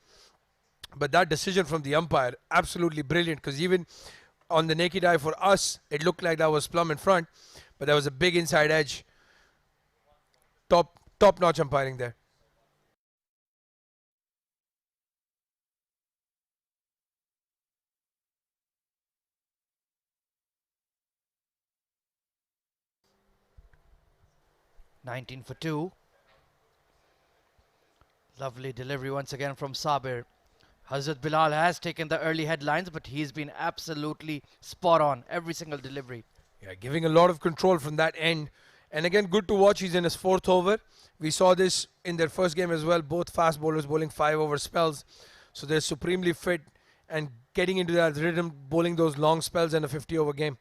But that decision from the umpire, absolutely brilliant, because even on the naked eye for us, it looked like that was plumb in front, but there was a big inside edge. Top notch umpiring there. "19 for 2. Lovely delivery once again from Sabir. Hazrat Bilal has taken the early headlines, but he's been absolutely spot on every single delivery. Yeah, giving a lot of control from that end. And again, good to watch. He's in his fourth over. We saw this in their first game as well. Both fast bowlers bowling 5 over spells. So they're supremely fit and getting into that rhythm, bowling those long spells in a 50 over game.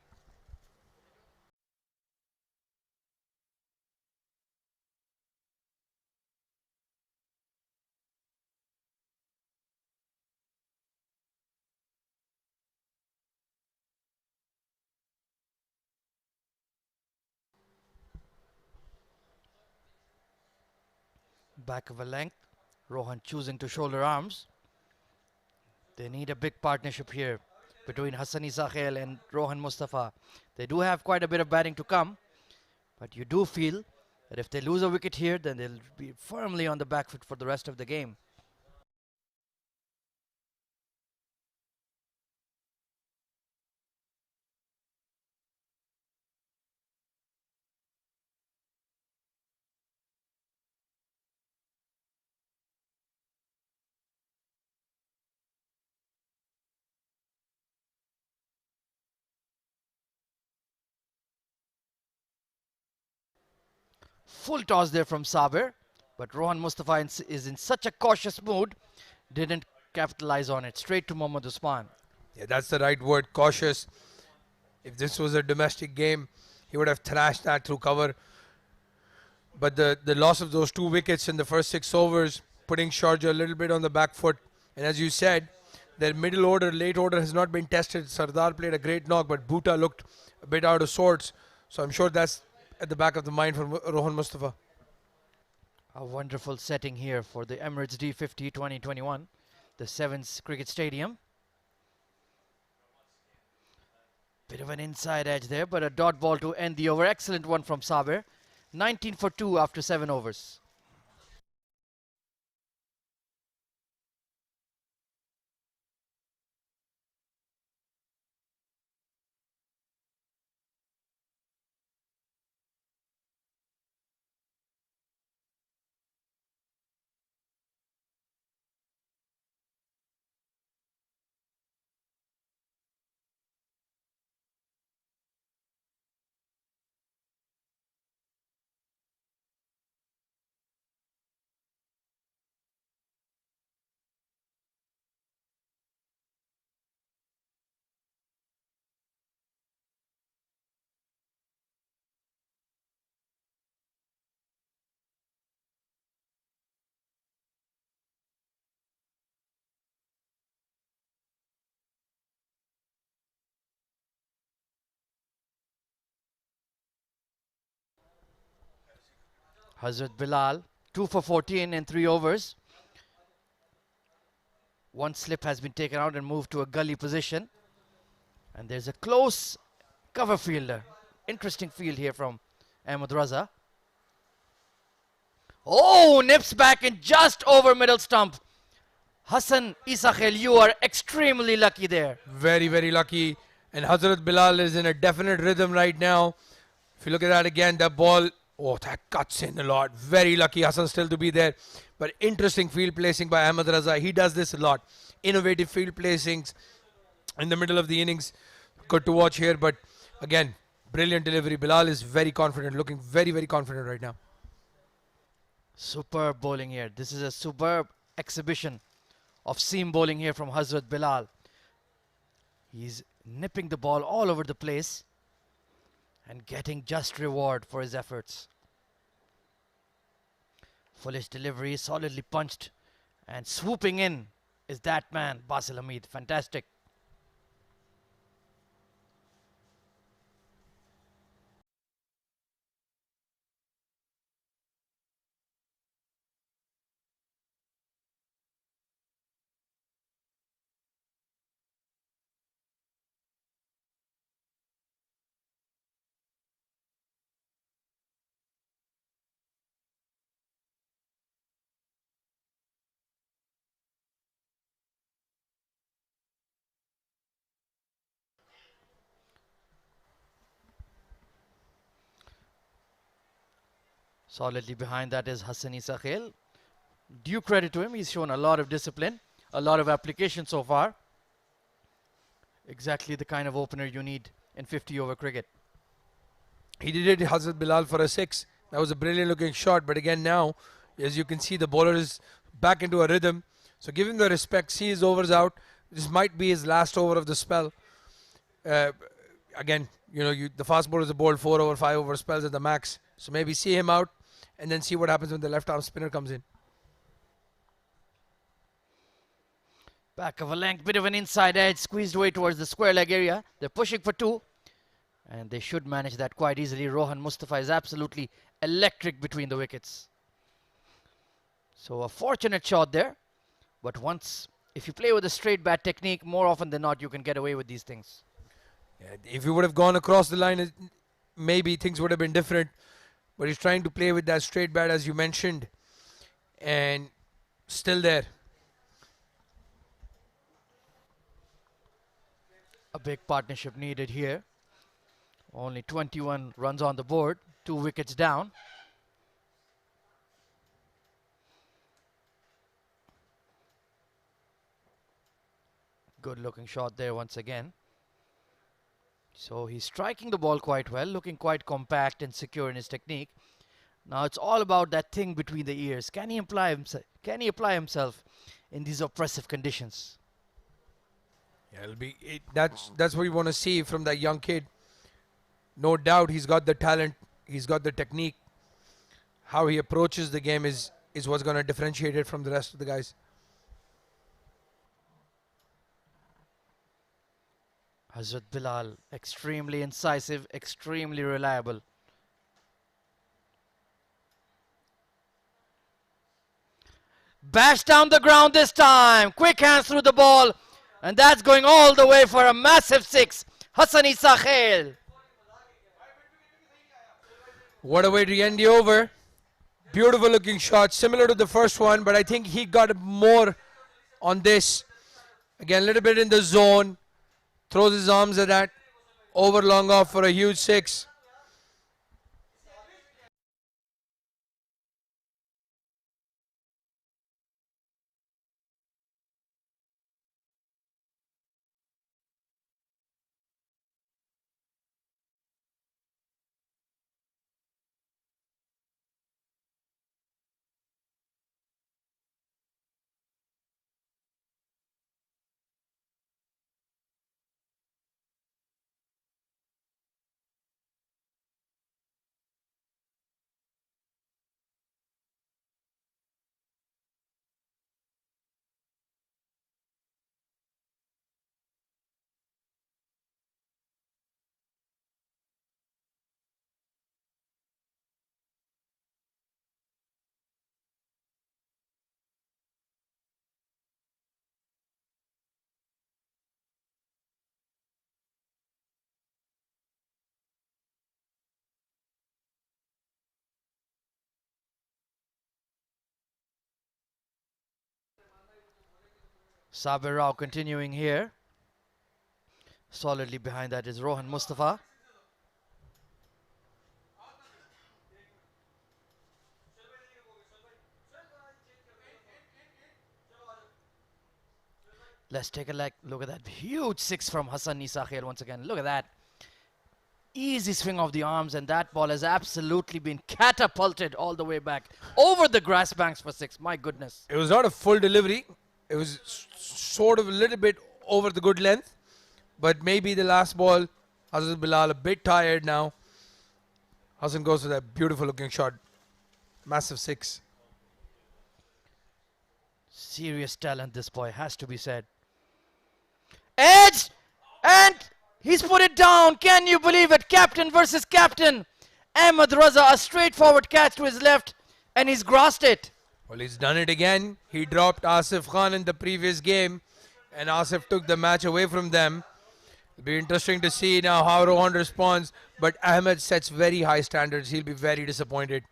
Back of a length. Rohan choosing to shoulder arms. They need a big partnership here between Hassani Sahel and Rohan Mustafa. They do have quite a bit of batting to come, but you do feel that if they lose a wicket here, then they'll be firmly on the back foot for the rest of the game. full toss there from Saber, but Rohan Mustafa is in such a cautious mood, didn't capitalize on it. Straight to Mohammad Usman. Yeah, that's the right word, cautious. If this was a domestic game, he would have thrashed that through cover. But the loss of those 2 wickets in the first 6 overs, putting Sharjah a little bit on the back foot. And as you said, their middle order, late order has not been tested. Sardar played a great knock, but Bhuta looked a bit out of sorts. So I'm sure that's at the back of the mind for Rohan Mustafa. A wonderful setting here for the Emirates D50 2021, the Sevens Cricket Stadium. Bit of an inside edge there, but a dot ball to end the over. Excellent one from Saber. 19 for 2 after 7 overs. Hazrat Bilal, 2 for 14 in 3 overs. One slip has been taken out and moved to a gully position. And there's a close cover fielder. Interesting field here from Ahmed Raza. Oh, nips back in just over middle stump. Hassan Isakhel, you are extremely lucky there. Very, very lucky. And Hazrat Bilal is in a definite rhythm right now. If you look at that again, that ball, oh, that cuts in a lot. Very lucky Hassan still to be there. But interesting field placing by Ahmed Raza. He does this a lot. Innovative field placings in the middle of the innings. Good to watch here. But again, brilliant delivery. Bilal is very confident, looking very, very confident right now. Superb bowling here. This is a superb exhibition of seam bowling here from Hazrat Bilal. He's nipping the ball all over the place and getting just reward for his efforts. Foolish delivery, solidly punched, and swooping in is that man, Basil Hamid. Fantastic. Solidly behind that is Hassan Isakhel. Due credit to him, he's shown a lot of discipline, a lot of application so far. Exactly the kind of opener you need in 50 over cricket. He did it, Hazrat Bilal, for a 6. That was a brilliant looking shot. But again now, as you can see, the bowler is back into a rhythm. So give him the respect, see his overs out. This might be his last over of the spell. Again, the fast bowlers have bowled 4 over, 5 over spells at the max. So maybe see him out and then see what happens when the left arm spinner comes in. Back of a length, bit of an inside edge, squeezed away towards the square leg area. They're pushing for 2. And they should manage that quite easily. Rohan Mustafa is absolutely electric between the wickets. So a fortunate shot there. But if you play with a straight bat technique, more often than not, you can get away with these things. Yeah, if you would have gone across the line, maybe things would have been different. But he's trying to play with that straight bat, as you mentioned. And still there. A big partnership needed here. Only 21 runs on the board, 2 wickets down. Good looking shot there once again. So he's striking the ball quite well, looking quite compact and secure in his technique. Now it's all about that thing between the ears. Can he apply himself? Can he apply himself in these oppressive conditions? Yeah, that's what you want to see from that young kid. No doubt he's got the talent, he's got the technique. How he approaches the game is what's going to differentiate it from the rest of the guys. Hazrat Bilal, extremely incisive, extremely reliable. Bash down the ground this time. Quick hands through the ball. And that's going all the way for a massive 6. Hassani Sakhel. What a way to end the over. Beautiful looking shot, similar to the first one, but I think he got more on this. Again, a little bit in the zone. Throws his arms at that. Over long off for a huge 6. Sabir Rao continuing here. Solidly behind that is Rohan Mustafa. Let's take a look at that huge 6 from Hassan Nisakhir once again. Look at that. Easy swing of the arms, and that ball has absolutely been catapulted all the way back over the grass banks for 6. My goodness. It was not a full delivery. It was sort of a little bit over the good length, but maybe the last ball, Hazrat Bilal a bit tired now. Hassan goes for that beautiful looking shot. Massive 6. Serious talent, this boy, has to be said. Edge! And he's put it down. Can you believe it? Captain versus captain. Ahmed Raza, a straightforward catch to his left, and he's grasped it. Well, he's done it again. He dropped Asif Khan in the previous game, and Asif took the match away from them. It'll be interesting to see now how Rohan responds, but Ahmed sets very high standards. He'll be very disappointed.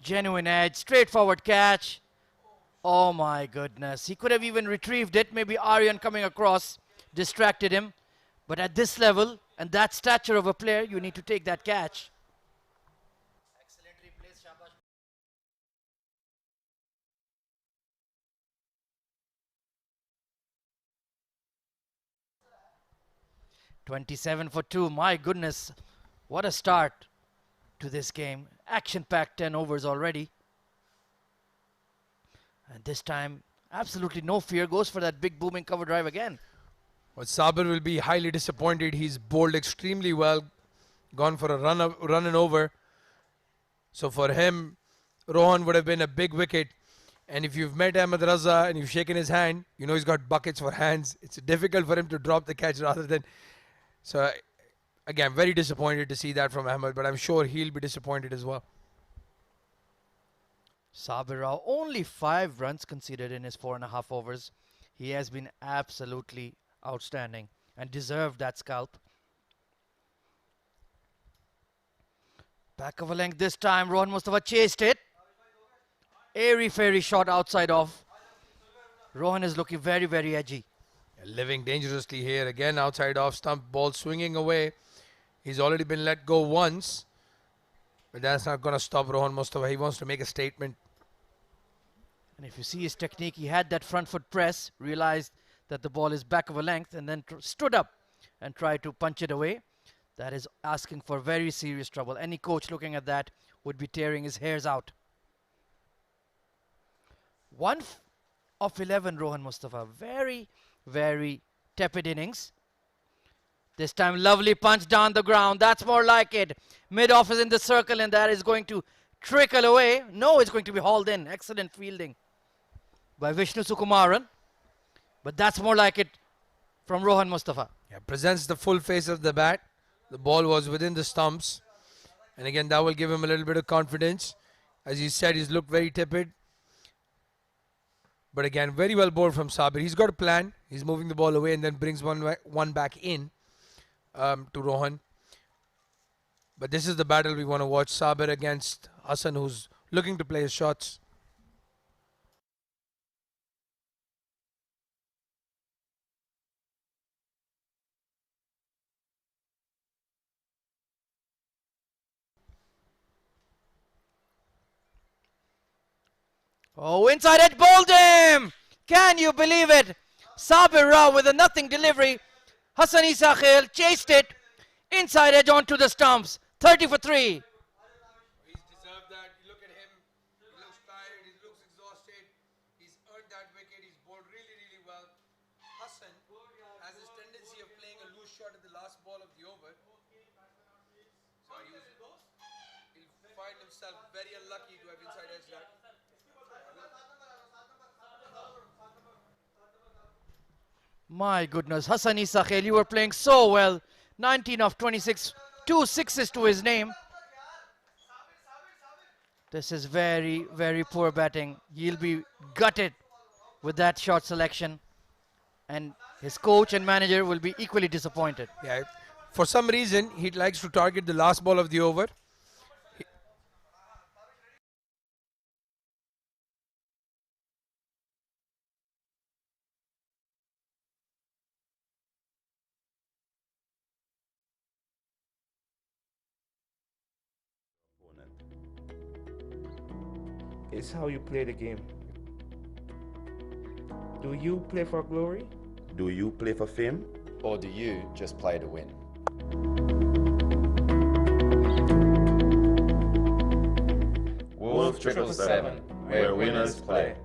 Genuine edge, straightforward catch. Oh my goodness. He could have even retrieved it. Maybe Aryan coming across distracted him. But at this level and that stature of a player, you need to take that catch. Excellently placed, Shabash. 27 for 2. My goodness. What a start to this game. Action-packed 10 overs already. And this time, absolutely no fear. Goes for that big booming cover drive again. Well, Sabir will be highly disappointed. He's bowled extremely well. Gone for a run and over. So for him, Rohan would have been a big wicket. And if you've met Ahmed Raza and you've shaken his hand, you know he's got buckets for hands. It's difficult for him to drop the catch rather than... So, again, very disappointed to see that from Ahmed, but I'm sure he'll be disappointed as well. Sabir Rao, only 5 runs conceded in his 4.5 overs. He has been absolutely outstanding and deserved that scalp. Back of a length this time. Rohan Mustafa chased it. Airy-fairy shot outside off. Rohan is looking very, very edgy. Living dangerously here. Again, outside off stump, ball swinging away. He's already been let go once. But that's not going to stop Rohan Mustafa. He wants to make a statement. And if you see his technique, he had that front foot press, realized that the ball is back of a length, and then stood up and tried to punch it away. That is asking for very serious trouble. Any coach looking at that would be tearing his hairs out. 1 of 11, Rohan Mustafa. Very, very tepid innings. This time, lovely punch down the ground. That's more like it. Mid-off is in the circle, and that is going to trickle away. No, it's going to be hauled in. Excellent fielding by Vishnu Sukumaran. But that's more like it from Rohan Mustafa. Yeah, presents the full face of the bat. The ball was within the stumps. And again, that will give him a little bit of confidence. As you said, he's looked very tepid. But again, very well bowled from Sabir. He's got a plan. He's moving the ball away and then brings one back in to Rohan. But this is the battle we want to watch. Sabir against Hassan, who's looking to play his shots. Oh, inside edge bowled him! Can you believe it? Sabir Rao with a nothing delivery. Hassan Isa Khail chased it. Inside edge onto the stumps. 30 for 3. He's deserved that. You look at him. He looks tired. He looks exhausted. He's earned that wicket. He's bowled really, really well. Hassan has this tendency of playing a loose shot at the last ball of the over. So he'll find himself very unlucky to have inside edge that. My goodness, Hassan Isa Khail, you were playing so well. 19 of 26, 2 sixes to his name. This is very, very poor batting. He'll be gutted with that shot selection. And his coach and manager will be equally disappointed. Yeah, for some reason, he likes to target the last ball of the over. It's how you play the game. Do you play for glory? Do you play for fame? Or do you just play to win? Wolf777, where winners play.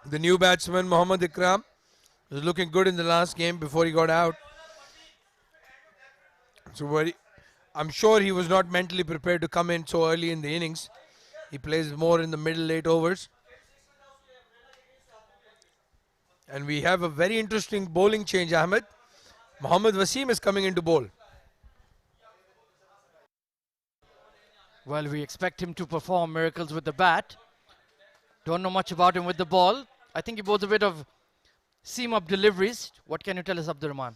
The new batsman, Mohammad Ikram, was looking good in the last game before he got out. So I'm sure he was not mentally prepared to come in so early in the innings. He plays more in the middle late overs. And we have a very interesting bowling change, Ahmed. Mohammad Wasim is coming into bowl. Well, we expect him to perform miracles with the bat. Don't know much about him with the ball. I think he bowls a bit of seam-up deliveries. What can you tell us, Abdurrahman?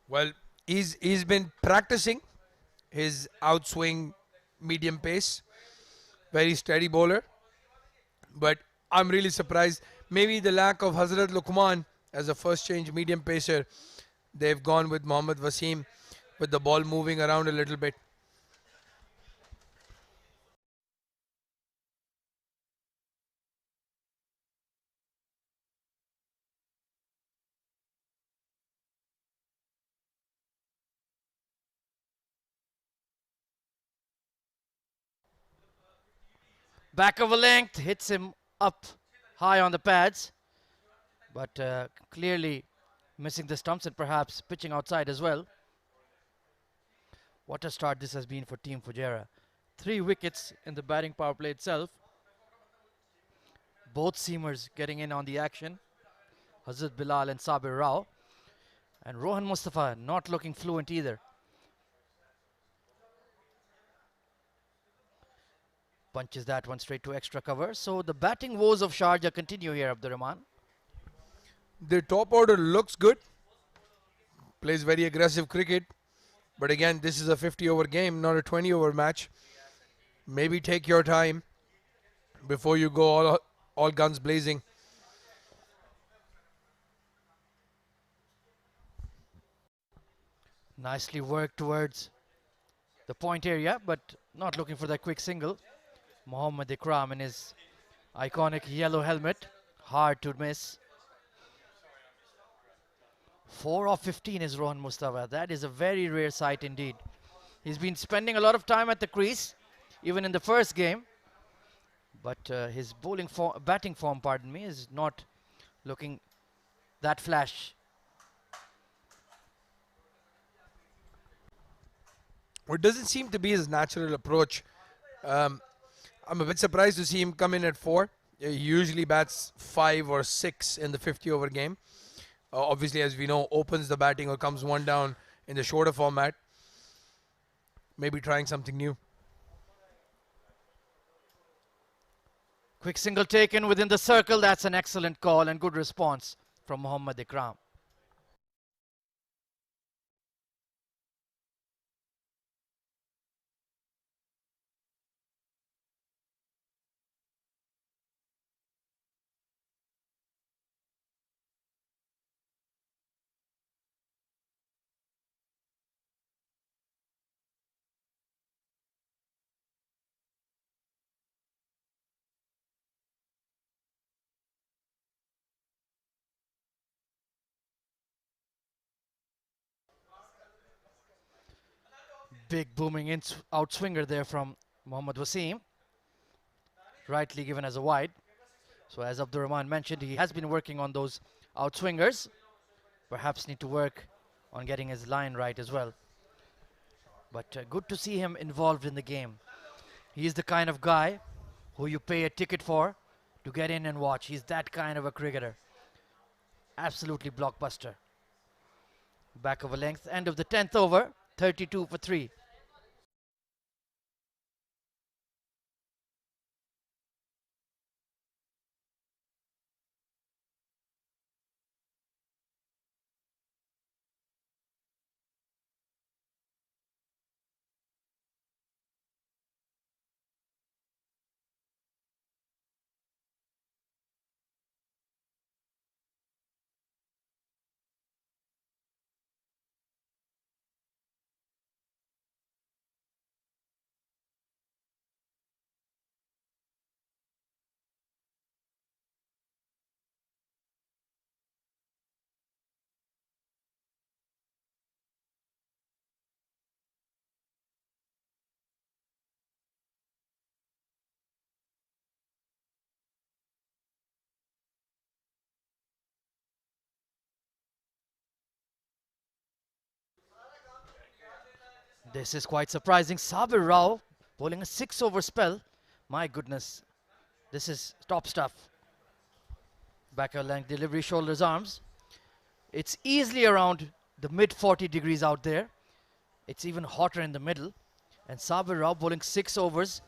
Well, he's been practicing his outswing medium pace. Very steady bowler. But I'm really surprised. Maybe the lack of Hazrat Luqman as a first change medium pacer. They've gone with Mohammad Wasim with the ball moving around a little bit. Back of a length, hits him up high on the pads. But clearly missing the stumps and perhaps pitching outside as well. What a start this has been for Team Fujairah. 3 wickets in the batting power play itself. Both seamers getting in on the action. Hazrat Bilal and Sabir Rao. And Rohan Mustafa not looking fluent either. Punches that one straight to extra cover. So the batting woes of Sharjah continue here, Abdurrahman. The top order looks good. Plays very aggressive cricket. But again, this is a 50-over game, not a 20-over match. Maybe take your time before you go all guns blazing. Nicely worked towards the point area, but not looking for that quick single. Mohammad Ikram in his Iconic yellow helmet. Hard to miss. 4 of 15 is Rohan Mustafa. That is a very rare sight indeed. He's been spending a lot of time at the crease, even in the first game. But his batting form, pardon me, is not looking that flash. It doesn't seem to be his natural approach. I'm a bit surprised to see him come in at 4. He usually bats 5 or 6 in the 50-over game. Obviously, as we know, opens the batting or comes one down in the shorter format. Maybe trying something new. Quick single taken within the circle. That's an excellent call and good response from Mohammad Ikram. Big booming outswinger there from Mohammad Wasim. Rightly given as a wide. So as Abdur Rahman mentioned, he has been working on those outswingers. Perhaps need to work on getting his line right as well. But good to see him involved in the game. He is the kind of guy who you pay a ticket for to get in and watch. He's that kind of a cricketer. Absolutely blockbuster. Back of a length, end of the 10th over, 32 for 3. This is quite surprising. Sabir Rao bowling a 6-over spell. My goodness, this is top stuff. Backer length delivery, shoulders, arms. It's easily around the mid 40 degrees out there. It's even hotter in the middle. And Sabir Rao bowling 6 overs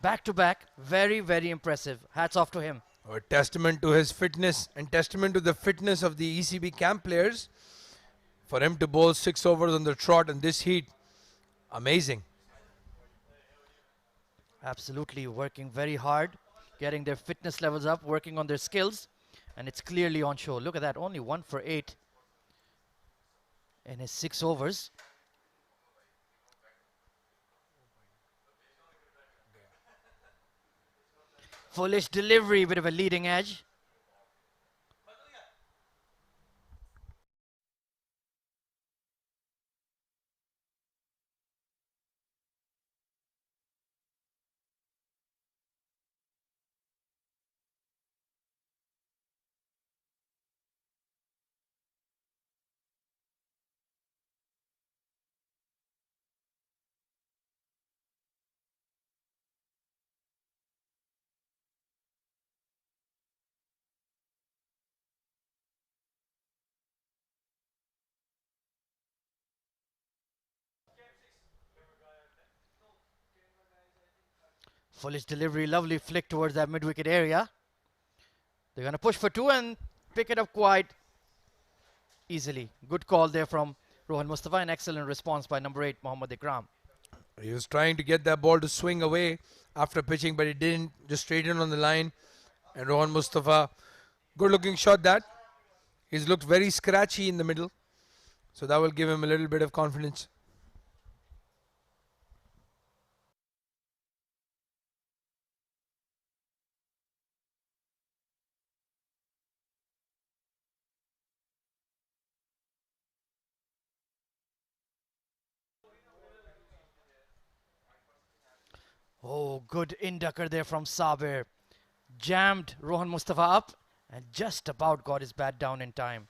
back to back. Very, very impressive. Hats off to him. A testament to his fitness and testament to the fitness of the ECB camp players. For him to bowl 6 overs on the trot in this heat, amazing. Absolutely working very hard, getting their fitness levels up, working on their skills, and it's clearly on show. Look at that, only 1 for 8 in his 6 overs. Foolish delivery, bit of a leading edge. Foolish delivery, lovely flick towards that mid-wicket area. They're going to push for 2 and pick it up quite easily. Good call there from Rohan Mustafa. An excellent response by number 8, Mohammad Ikram. He was trying to get that ball to swing away after pitching, but he didn't. Just straight in on the line. And Rohan Mustafa, good looking shot that. He's looked very scratchy in the middle. So that will give him a little bit of confidence. Oh, good inducker there from Sabir. Jammed Rohan Mustafa up and just about got his bat down in time.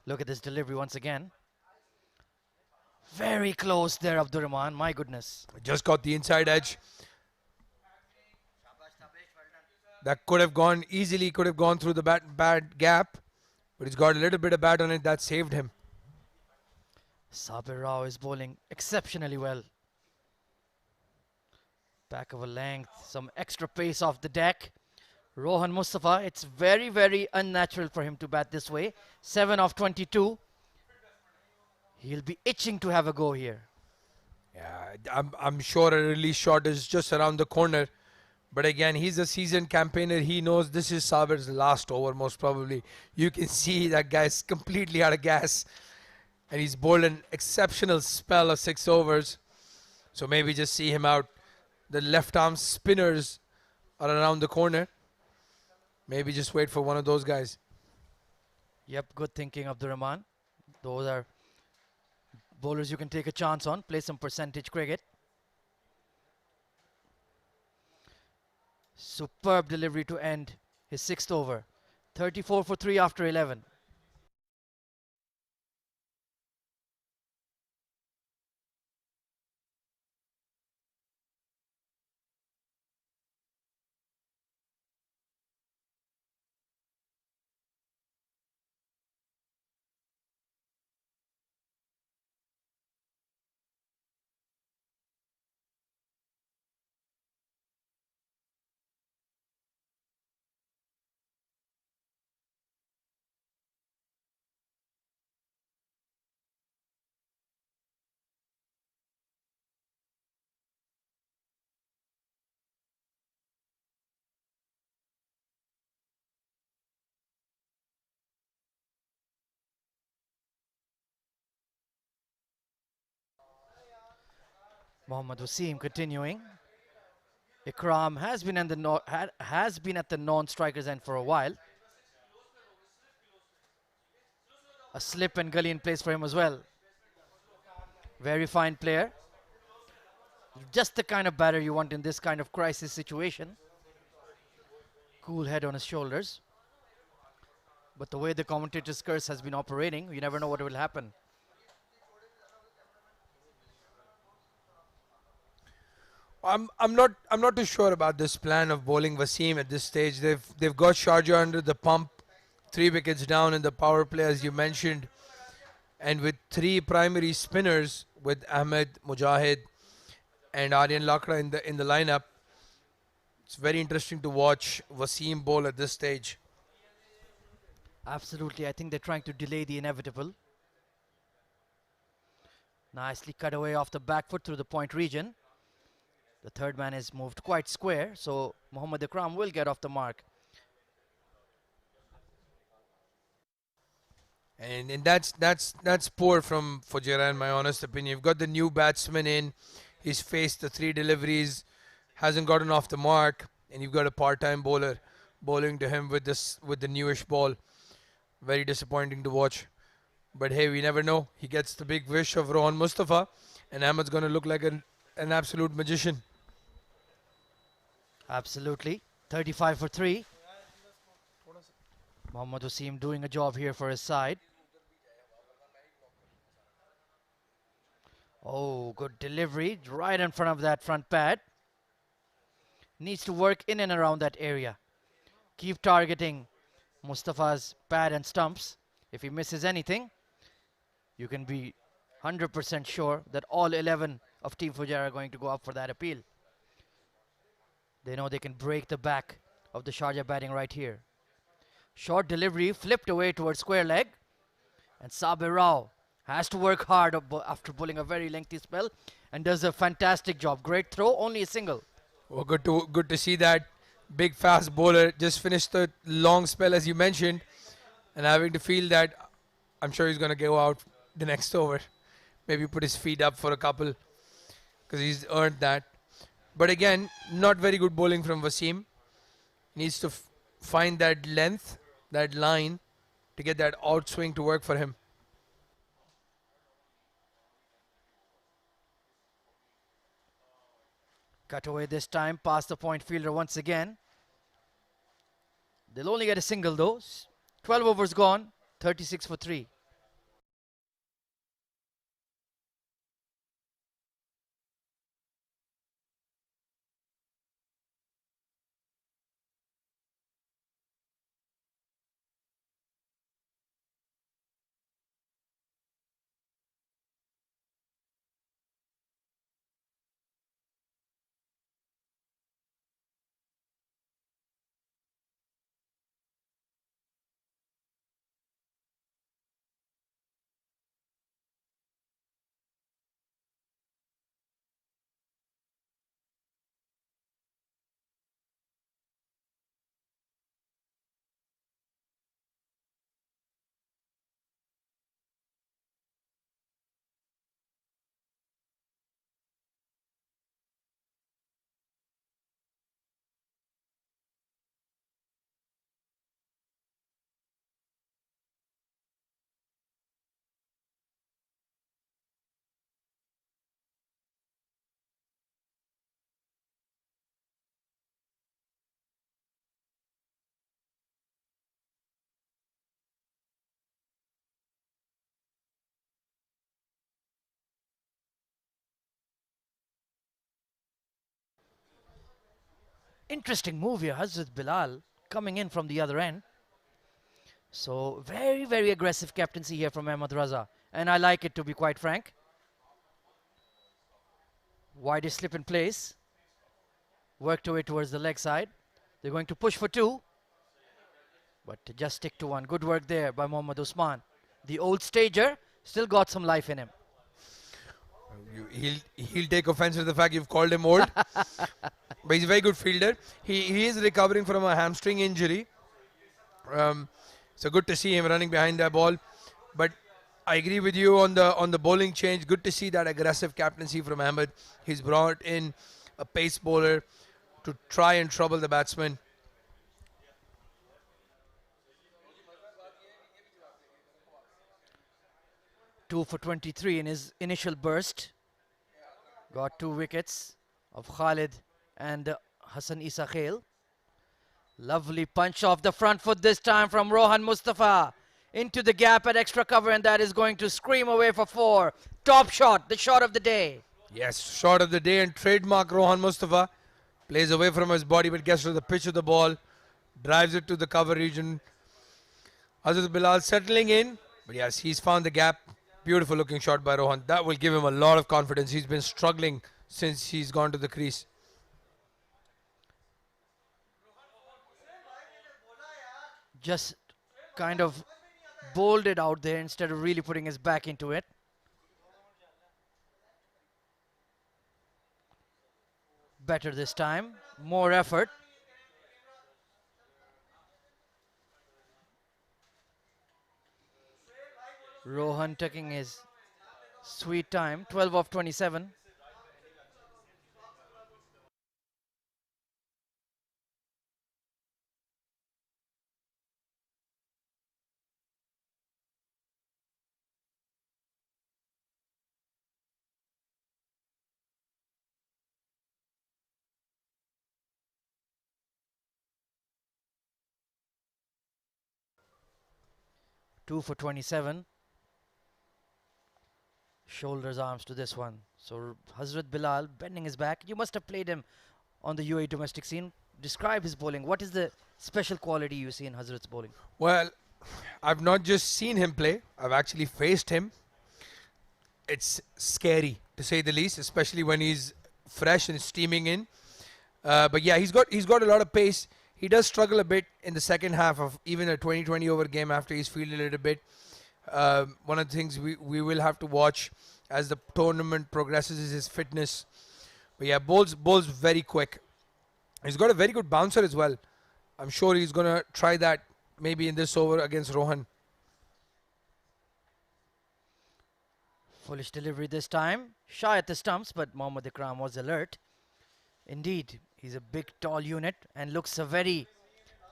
Look at this delivery once again. Very close there, Abdurrahman. My goodness. Just got the inside edge. That could have gone easily, could have gone through the bad gap. But he's got a little bit of bat on it that saved him. Sabir Rao is bowling exceptionally well. Back of a length, some extra pace off the deck. Rohan Mustafa, it's very, very unnatural for him to bat this way. 7 of 22. He'll be itching to have a go here. Yeah, I'm sure a release shot is just around the corner. But again, he's a seasoned campaigner. He knows this is Sabir's last over, most probably. You can see that guy's completely out of gas. And he's bowled an exceptional spell of 6 overs. So maybe just see him out. The left arm spinners are around the corner. Maybe just wait for one of those guys. Yep, good thinking, Abdurrahman. Those are bowlers you can take a chance on. Play some percentage cricket. Superb delivery to end his 6th over. 34 for 3 after 11. Mohammad Wasim continuing. Ikram has been at the non-strikers end for a while. A slip and gully in place for him as well. Very fine player. Just the kind of batter you want in this kind of crisis situation. Cool head on his shoulders. But the way the commentator's curse has been operating, you never know what will happen. I'm not too sure about this plan of bowling Wasim at this stage. They've got Sharjah under the pump, 3 wickets down in the power play as you mentioned, and with 3 primary spinners with Ahmed, Mujahid, and Aryan Lakra in the lineup. It's very interesting to watch Wasim bowl at this stage. Absolutely, I think they're trying to delay the inevitable. Nicely cut away off the back foot through the point region. The third man is moved quite square, so Mohammad Ikram will get off the mark. And that's poor from Fujairah in my honest opinion. You've got the new batsman in. He's faced the 3 deliveries, hasn't gotten off the mark, and you've got a part-time bowler bowling to him with the newish ball. Very disappointing to watch. But hey, we never know. He gets the big wish of Rohan Mustafa, and Ahmed's going to look like an absolute magician. Absolutely. 35 for 3. Mohammad Wasim doing a job here for his side. Oh, good delivery right in front of that front pad. Needs to work in and around that area. Keep targeting Mustafa's pad and stumps. If he misses anything, you can be 100% sure that all 11 of Team Fujairah are going to go up for that appeal. They know they can break the back of the Sharjah batting right here. Short delivery flipped away towards square leg. And Sabir Rao has to work hard after bowling a very lengthy spell and does a fantastic job. Great throw, only a single. Well, good to see that. Big fast bowler just finished the long spell as you mentioned, and having to feel that I'm sure he's going to go out the next over. Maybe put his feet up for a couple because he's earned that. But again, not very good bowling from Wasim. Needs to find that length, that line, to get that outswing to work for him. Cut away this time, past the point fielder once again. They'll only get a single though. 12 overs gone, 36 for 3. Interesting move here, Hazrat Bilal coming in from the other end. So very, very aggressive captaincy here from Ahmed Raza. And I like it, to be quite frank. Widest slip in place. Worked away towards the leg side. They're going to push for 2. But to just stick to 1. Good work there by Mohammad Usman. The old stager still got some life in him. He'll take offense with the fact you've called him old. But he's a very good fielder. He is recovering from a hamstring injury. So good to see him running behind that ball. But I agree with you on the bowling change. Good to see that aggressive captaincy from Ahmed. He's brought in a pace bowler to try and trouble the batsman. Two for 23 in his initial burst. Got 2 wickets of Khalid and Hassan Isa Khail. Lovely punch off the front foot this time from Rohan Mustafa. Into the gap at extra cover, and that is going to scream away for 4. Top shot, the shot of the day. Yes, shot of the day and trademark Rohan Mustafa. Plays away from his body but gets to the pitch of the ball. Drives it to the cover region. Hazrat Bilal settling in. But yes, he's found the gap. Beautiful looking shot by Rohan. That will give him a lot of confidence. He's been struggling since he's gone to the crease. Just kind of bowled it out there instead of really putting his back into it. Better this time. More effort. Rohan taking his sweet time. 12 of 27. Two for 27. Shoulders, arms to this one. So Hazrat Bilal bending his back. You must have played him on the UAE domestic scene. Describe his bowling. What is the special quality you see in Hazrat's bowling? Well, I've not just seen him play. I've actually faced him. It's scary, to say the least, especially when he's fresh and steaming in. But yeah, he's got a lot of pace. He does struggle a bit in the second half of even a 20-20 over game after he's fielded a little bit. One of the things we will have to watch as the tournament progresses is his fitness. But yeah, bowls very quick. He's got a very good bouncer as well. I'm sure he's going to try that maybe in this over against Rohan. Foolish delivery this time. Shy at the stumps, but Mohammad Ikram was alert. Indeed, he's a big, tall unit and looks a very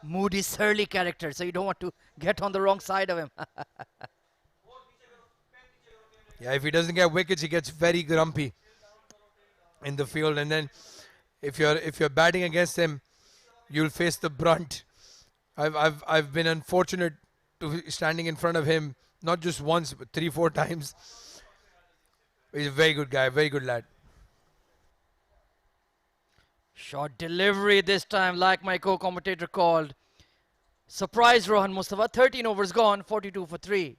moody, surly character, so you don't want to get on the wrong side of him. Yeah, if he doesn't get wickets, he gets very grumpy in the field, and then if you're batting against him, you'll face the brunt. I've been unfortunate to standing in front of him not just once but 3-4 times. He's a very good guy, very good lad. Short delivery this time, like my co-commentator called. Surprise Rohan Mustafa, 13 overs gone, 42 for 3.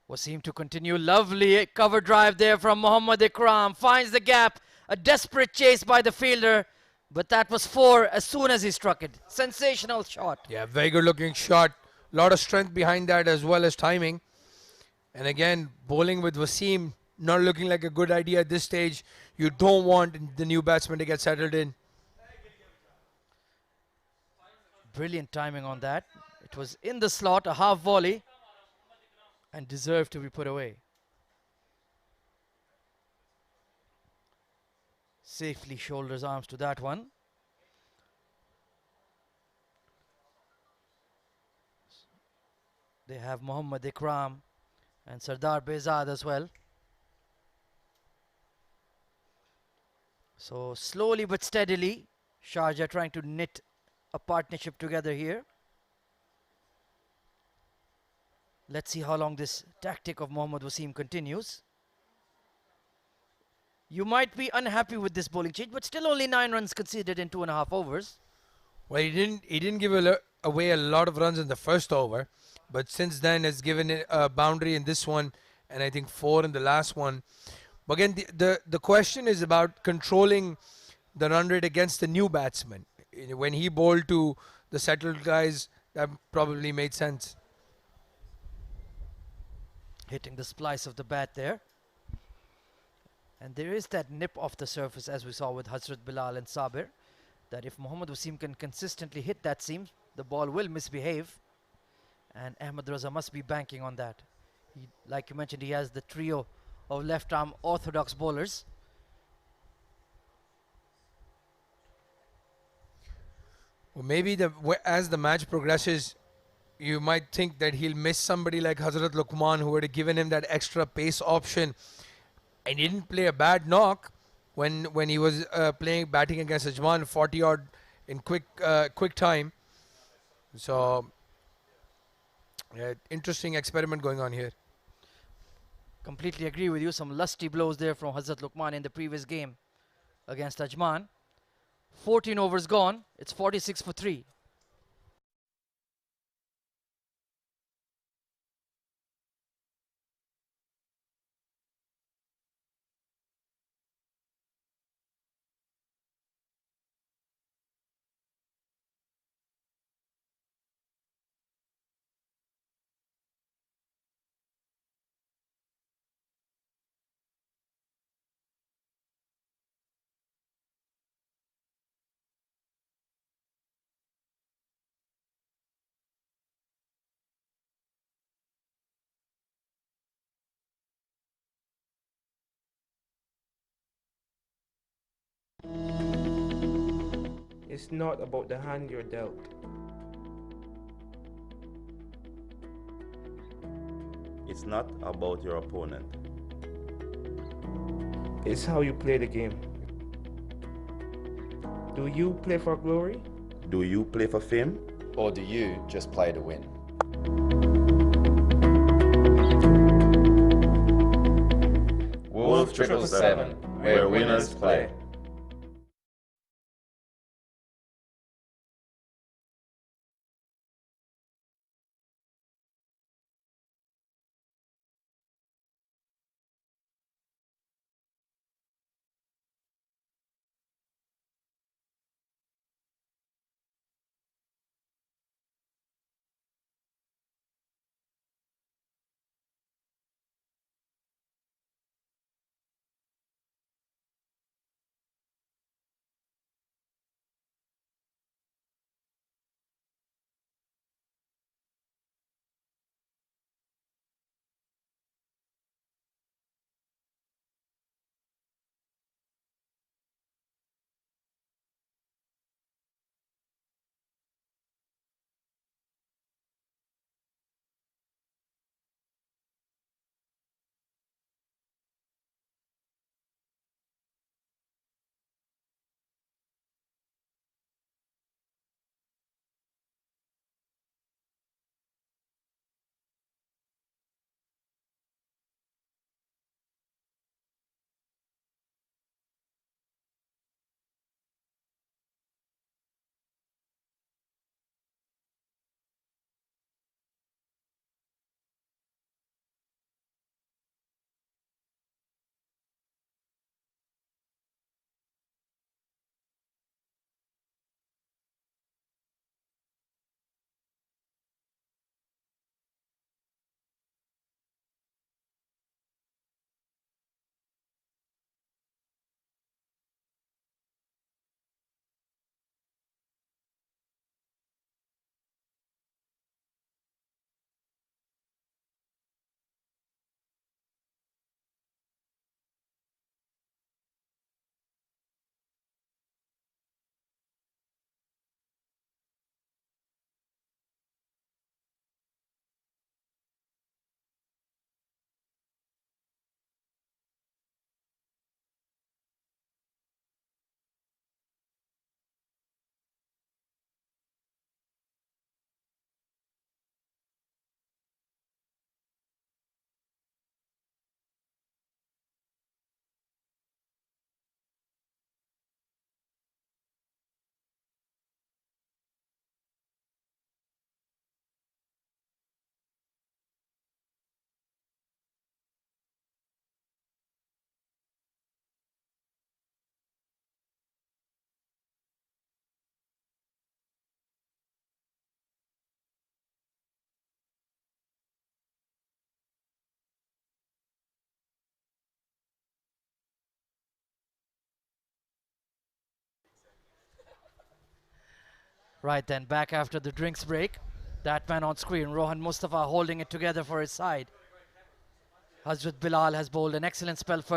Wasim to continue. Lovely cover drive there from Mohammad Ikram. Finds the gap. A desperate chase by the fielder. But that was 4 as soon as he struck it. Sensational shot. Yeah, very good looking shot. Lot of strength behind that as well as timing. And again, bowling with Wasim not looking like a good idea at this stage. You don't want the new batsman to get settled in. Brilliant timing on that. It was in the slot, a half volley, and deserved to be put away. Safely shoulders arms to that one. They have Mohammad Ikram and Sardar Behzad as well. So slowly but steadily, Sharjah trying to knit a partnership together here. Let's see how long this tactic of Mohammad Wasim continues. You might be unhappy with this bowling change, but still only 9 runs conceded in 2.5 overs. Well, he didn't give away a lot of runs in the first over, but since then has given it a boundary in this one, and I think 4 in the last one. But again, the question is about controlling the run rate against the new batsman. When he bowled to the settled guys, that probably made sense. Hitting the splice of the bat there. And there is that nip off the surface, as we saw with Hazrat Bilal and Sabir, that if Mohammad Wasim can consistently hit that seam, the ball will misbehave. And Ahmed Raza must be banking on that. Like you mentioned, he has the trio of left-arm orthodox bowlers. Well, maybe as the match progresses, you might think that he'll miss somebody like Hazrat Luqman, who would have given him that extra pace option. And he didn't play a bad knock when he was batting against Ajman, 40 odd in quick time. So interesting experiment going on here. Completely agree with you. Some lusty blows there from Hazrat Luqman in the previous game against Ajman. 14 overs gone. It's 46 for 3. It's not about the hand you're dealt. It's not about your opponent. It's how you play the game. Do you play for glory? Do you play for fame? Or do you just play to win? Wolf777, where winners play. Right then, back after the drinks break. That man on screen, Rohan Mustafa, holding it together for his side. Hazrat Bilal has bowled an excellent spell for